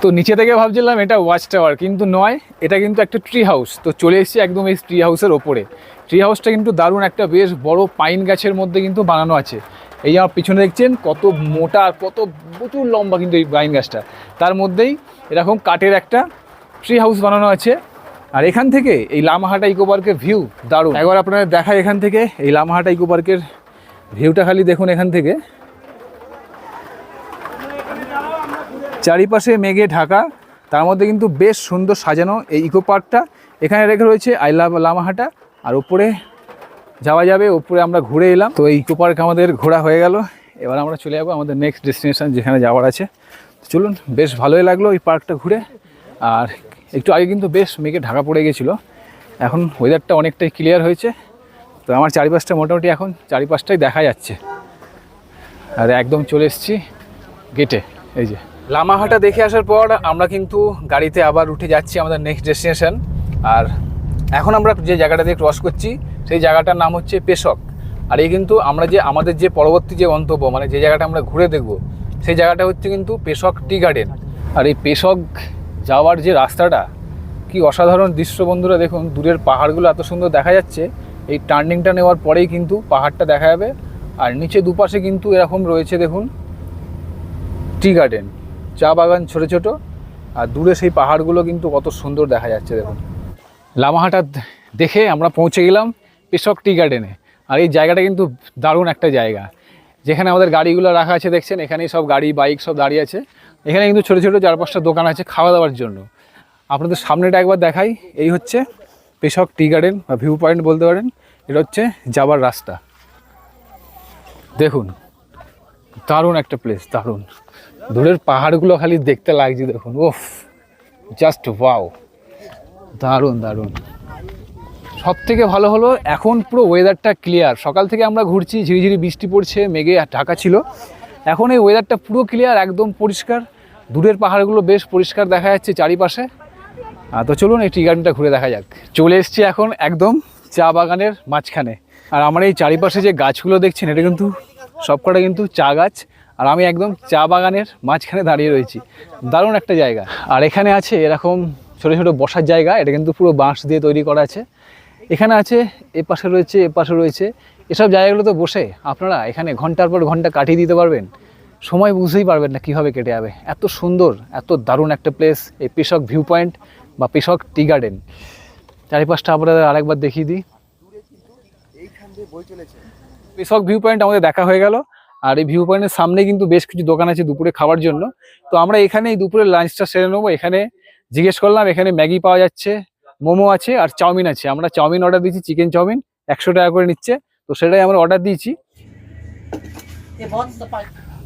তো নিচে থেকে ভাবছিলাম এটা ওয়াচ টাওয়ার, কিন্তু নয়, এটা কিন্তু একটা ট্রি হাউস। তো চলে এসেছি একদম এই ট্রি হাউসের ওপরে। ট্রি হাউসটা কিন্তু দারুণ, একটা বেশ বড় পাইন গাছের মধ্যে কিন্তু বানানো আছে। এই আমার পিছনে দেখছেন কত মোটা আর কত প্রচুর লম্বা কিন্তু এই পাইন গাছটা, তার মধ্যেই এরকম কাঠের একটা ট্রি হাউস বানানো আছে। আর এখান থেকে এই লামাহাটা ইকো পার্কের ভিউ দারুণ। একবার আপনারা দেখায় এখান থেকে এই লামাহাটা ইকো পার্কের ভিউটা খালি দেখুন। এখান থেকে চারিপাশে মেঘে ঢাকা, তার মধ্যে কিন্তু বেশ সুন্দর সাজানো এই ইকো পার্কটা। এখানে রেখে রয়েছে আই লাভ লামাহাটা, আর ওপরে যাওয়া যাবে। ওপরে আমরা ঘুরে এলাম। তো এই ইকো পার্ক আমাদের ঘোরা হয়ে গেল। এবার আমরা চলে যাবো আমাদের নেক্সট ডেস্টিনেশন যেখানে যাওয়ার আছে। চলুন, বেশ ভালোই লাগলো এই পার্কটা ঘুরে। আর একটু আগে কিন্তু বেশ মেঘে ঢাকা পড়ে গেছিলো, এখন ওয়েদারটা অনেকটাই ক্লিয়ার হয়েছে। তো আমার চারিপাশটা মোটামুটি এখন চারিপাশটাই দেখা যাচ্ছে। আর একদম চলে এসেছি গেটে। এই যে লামাহাটা দেখে আসার পর আমরা কিন্তু গাড়িতে আবার উঠে যাচ্ছি আমাদের নেক্সট ডেস্টিনেশন। আর এখন আমরা যে জায়গাটা দিয়ে ক্রস করছি সেই জায়গাটার নাম হচ্ছে পেশক। আর এই কিন্তু আমরা যে আমাদের যে পরবর্তী যে গন্তব্য, মানে যে জায়গাটা আমরা ঘুরে দেখব, সেই জায়গাটা হচ্ছে কিন্তু পেশক টি গার্ডেন। আর এই পেশক যাওয়ার যে রাস্তাটা কি অসাধারণ দৃশ্য বন্ধুরা, দেখুন দূরের পাহাড়গুলো এত সুন্দর দেখা যাচ্ছে। এই টার্নিংটা নেওয়ার পরেই কিন্তু পাহাড়টা দেখা যাবে। আর নিচে দুপাশে কিন্তু এরকম রয়েছে দেখুন টি গার্ডেন, চা বাগান ছোটো ছোটো। আর দূরে সেই পাহাড়গুলো কিন্তু কত সুন্দর দেখা যাচ্ছে দেখুন। লামাহাটা দেখে আমরা পৌঁছে গেলাম পেশক টি গার্ডেনে। আর এই জায়গাটা কিন্তু দারুণ একটা জায়গা, যেখানে আমাদের গাড়িগুলো রাখা আছে দেখছেন। এখানেই সব গাড়ি বাইক সব দাঁড়িয়ে আছে। এখানে কিন্তু ছোটো ছোটো 4-5টা দোকান আছে খাওয়া দাওয়ার জন্য। আপনাদের সামনেটা একবার দেখাই। এই হচ্ছে পেশক টি গার্ডেন বা ভিউ পয়েন্ট বলতে পারেন। এটা হচ্ছে যাবার রাস্তা। দেখুন দারুণ একটা প্লেস, দারুণ। দূরের পাহাড়গুলো খালি দেখতে লাগছে দেখুন, ওফ জাস্ট ওয়াও, দারুণ দারুণ। সব থেকে ভালো হলো এখন পুরো ওয়েদারটা ক্লিয়ার। সকাল থেকে আমরা ঘুরছি, ঝিরিঝিরি বৃষ্টি পড়ছে, মেঘে ঢাকা ছিল। এখন এই ওয়েদারটা পুরো ক্লিয়ার, একদম পরিষ্কার। দূরের পাহাড়গুলো বেশ পরিষ্কার দেখা যাচ্ছে চারিপাশে। তো চলুন এই টি গার্ডেনটা ঘুরে দেখা যাক। চলে এসেছি এখন একদম চা বাগানের মাঝখানে। আর আমার এই চারিপাশে যে গাছগুলো দেখছেন এটা কিন্তু সবকটা কিন্তু চা গাছ। আর আমি একদম চা বাগানের মাঝখানে দাঁড়িয়ে রয়েছি। দারুণ একটা জায়গা। আর এখানে আছে এরকম ছোটো ছোটো বসার জায়গা, এটা কিন্তু পুরো বাঁশ দিয়ে তৈরি করা আছে। এখানে আছে, এপাশে রয়েছে, এপাশে রয়েছে। এসব জায়গাগুলোতে বসে আপনারা এখানে ঘন্টার পর ঘন্টা কাটিয়ে দিতে পারবেন। সময় বুঝতেই পারবেন না কীভাবে কেটে যাবে। এত সুন্দর, এত দারুণ একটা প্লেস এই পেশক ভিউ পয়েন্ট বা পেশক টি গার্ডেন। চারিপাশটা আপনাদের আরেকবার দেখিয়ে দিই। পেশক ভিউ পয়েন্ট আমাদের দেখা হয়ে গেল। আর এই ভিউ পয়েন্টের সামনে কিন্তু বেশ কিছু দোকান আছে দুপুরে খাওয়ার জন্য। তো আমরা এখানে এই দুপুরে লাঞ্চটা সেরে নেবো। এখানে জিজ্ঞেস করলাম, এখানে ম্যাগি পাওয়া যাচ্ছে, মোমো আছে আর চাউমিন আছে। আমরা চাউমিন অর্ডার দিয়েছি, চিকেন চাউমিন 100 টাকা করে নিচ্ছে। তো সেটাই আমরা অর্ডার দিয়েছি।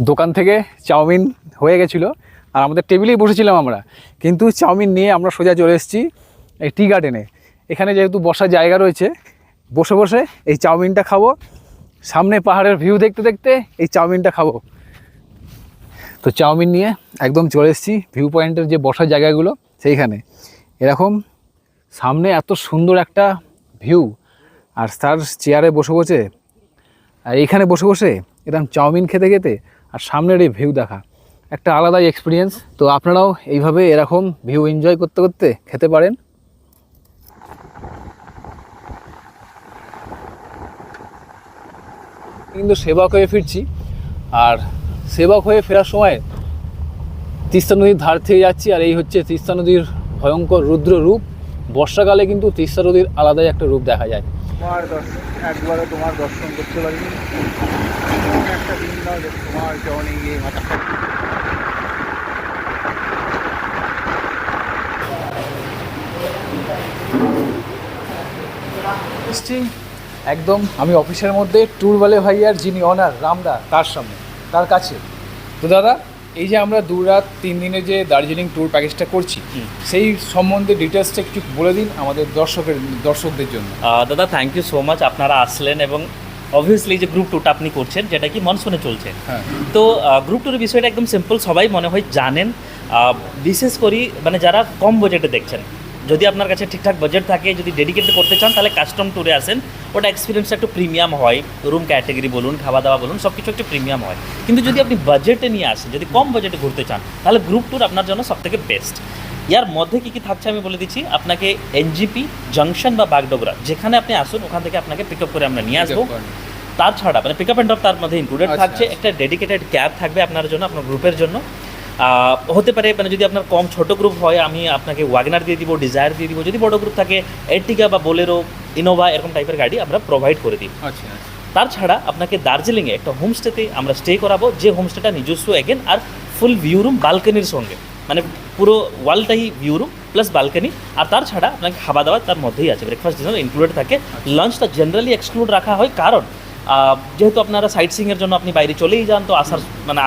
দোকান থেকে চাউমিন হয়ে গেছিলো আর আমাদের টেবিলেই বসেছিলাম আমরা, কিন্তু চাউমিন নিয়ে আমরা সোজা চলে এসেছি এই টি গার্ডেনে। এখানে যেহেতু বসার জায়গা রয়েছে, বসে বসে এই চাউমিনটা খাবো। সামনে পাহাড়ের ভিউ দেখতে দেখতে এই চাউমিনটা খাবো। তো চাউমিন নিয়ে একদম চলে এসেছি ভিউ পয়েন্টের যে বসার জায়গাগুলো সেইখানে। এরকম সামনে এত সুন্দর একটা ভিউ, আর তার চেয়ারে বসে বসে আর এইখানে বসে বসে এরকম চাউমিন খেতে খেতে আর সামনের এই ভিউ দেখা, একটা আলাদাই এক্সপিরিয়েন্স। তো আপনারাও এইভাবে এরকম ভিউ এনজয় করতে করতে খেতে পারেন। কিন্তু সেবক হয়ে ফিরছি। আর সেবক হয়ে ফেরার সময় তিস্তা নদীর ধার থেকে যাচ্ছি। আর এই হচ্ছে তিস্তা নদীর ভয়ঙ্কর রুদ্র রূপ। বর্ষাকালে কিন্তু তিস্তা নদীর আলাদাই একটা রূপ দেখা যায়। একবারও তোমার দর্শন করতে পারিনি, একটা দিন নয় তোমার জনে গিয়ে মাথা একদম আমি অফিসের মধ্যে ট্যুরওয়ালে ভাইয়ার যিনি অনার রামদা, তার সামনে, তার কাছে। তো দাদা, এই যে আমরা 2 রাত 3 দিনের যে দার্জিলিং ট্যুর প্যাকেজটা করছি, সেই সম্বন্ধে ডিটেলসটা একটু বলে দিন আমাদের দর্শকদের জন্য। দাদা থ্যাংক ইউ সো মাচ, আপনারা আসলেন। এবং অবভিয়াসলি যে গ্রুপ ট্যুরটা আপনি করছেন, যেটা কি মনসুনে চলছে। হ্যাঁ। তো গ্রুপ ট্যুরের বিষয়টা একদম সিম্পল, সবাই মনে হয় জানেন। বিশেষ করে মানে যারা কম বাজেটে দেখছেন, যদি আপনার কাছে ঠিকঠাক বাজেট থাকে, যদি ডেডিকেটেড করতে চান, তাহলে কাস্টম ট্যুরে আসেন। ওটা এক্সপিরিয়েন্সটা একটু প্রিমিয়াম হয়, রুম ক্যাটাগরি বলুন, খাওয়া দাওয়া বলুন, সব কিছু একটু প্রিমিয়াম হয়। কিন্তু যদি আপনি বাজেটে নিয়ে আসেন, যদি কম বাজেটে ঘুরতে চান, তাহলে গ্রুপ ট্যুর আপনার জন্য সবথেকে বেস্ট। ইয়ার মধ্যে কী কী থাকছে আমি বলে দিচ্ছি আপনাকে। এনজিপি জংশন বা বাগডোগরা যেখানে আপনি আসুন, ওখান থেকে আপনাকে পিক আপ করে আমরা নিয়ে আসবো। তাছাড়া মানে পিক আপ অ্যান্ড ড্রপ তার মধ্যে ইনক্লুডেড থাকছে। একটা ডেডিকেটেড ক্যাব থাকবে আপনার জন্য, আপনার গ্রুপের জন্য। হতে পারে মানে যদি আপনার কম ছোট গ্রুপ হয়, আমি আপনাকে ওয়াগনার দিয়ে দিব, ডিজায়ার দিয়ে দিব। যদি বড় গ্রুপ থাকে, এর্টিগা বা বোলেরো, ইনোভা এরকম টাইপের গাড়ি আমরা প্রোভাইড করে দিই। আচ্ছা। তাছাড়া আপনাকে দার্জিলিংয়ে একটা হোমস্টেতে আমরা স্টে করাবো, যে হোমস্টেটা নিজস্ব এগেন আর ফুল ভিউ রুম বালকানির সঙ্গে, মানে পুরো ওয়ালটাই ভিউ রুম প্লাস বালকানি। আর তাছাড়া আপনাকে খাওয়া দাওয়া তার মধ্যেই আছে, ব্রেকফাস্ট ডিনার ইনক্লুডেড থাকে। লাঞ্চটা জেনারেলি এক্সক্লুড রাখা হয়, কারণ যেহেতু আপনারা সাইট সিংয়ের জন্য আপনি বাইরে চলেই যান, তো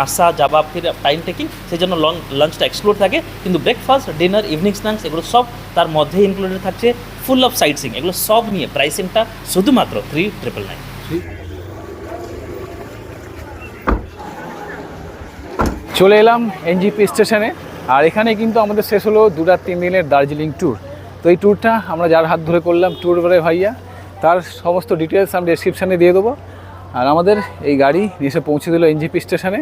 আসা যাওয়া ফির টাইম টেকিং, সেই জন্য লাঞ্চটা এক্সক্লুড থাকে। কিন্তু ব্রেকফাস্ট, ডিনার, ইভিনিং স্ন্যাক্স এগুলো সব তার মধ্যেই ইনক্লুডেড থাকছে। ফুল অফ সাইট সিং, এগুলো সব নিয়ে প্রাইসিংটা শুধুমাত্র 3,999। চলে এলাম এনজিপি স্টেশনে, আর এখানে কিন্তু আমাদের শেষ হলো 2 রাত 3 দিনের দার্জিলিং ট্যুর। তো এই ট্যুরটা আমরা যার হাত ধরে করলাম, ট্যুর বলে ভাইয়া, তার সমস্ত ডিটেলস আমি ডেসক্রিপশানে দিয়ে দেবো। আর আমাদের এই গাড়ি এসে পৌঁছে দিল এনজিপি স্টেশনে।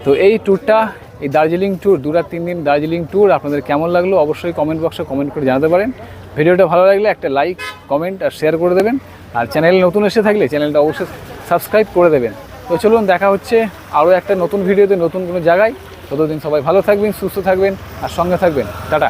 তো এই ট্যুরটা, এই দার্জিলিং ট্যুর, 2 রাত 3 দিন দার্জিলিং ট্যুর আপনাদের কেমন লাগলো অবশ্যই কমেন্ট বক্সে কমেন্ট করে জানাতে পারেন। ভিডিওটা ভালো লাগলে একটা লাইক, কমেন্ট আর শেয়ার করে দেবেন। আর চ্যানেলে নতুন এসে থাকলে চ্যানেলটা অবশ্যই সাবস্ক্রাইব করে দেবেন। তো চলুন, দেখা হচ্ছে আরও একটা নতুন ভিডিওতে, নতুন কোনো জায়গায়। ততদিন সবাই ভালো থাকবেন, সুস্থ থাকবেন আর সঙ্গে থাকবেন। টাটা।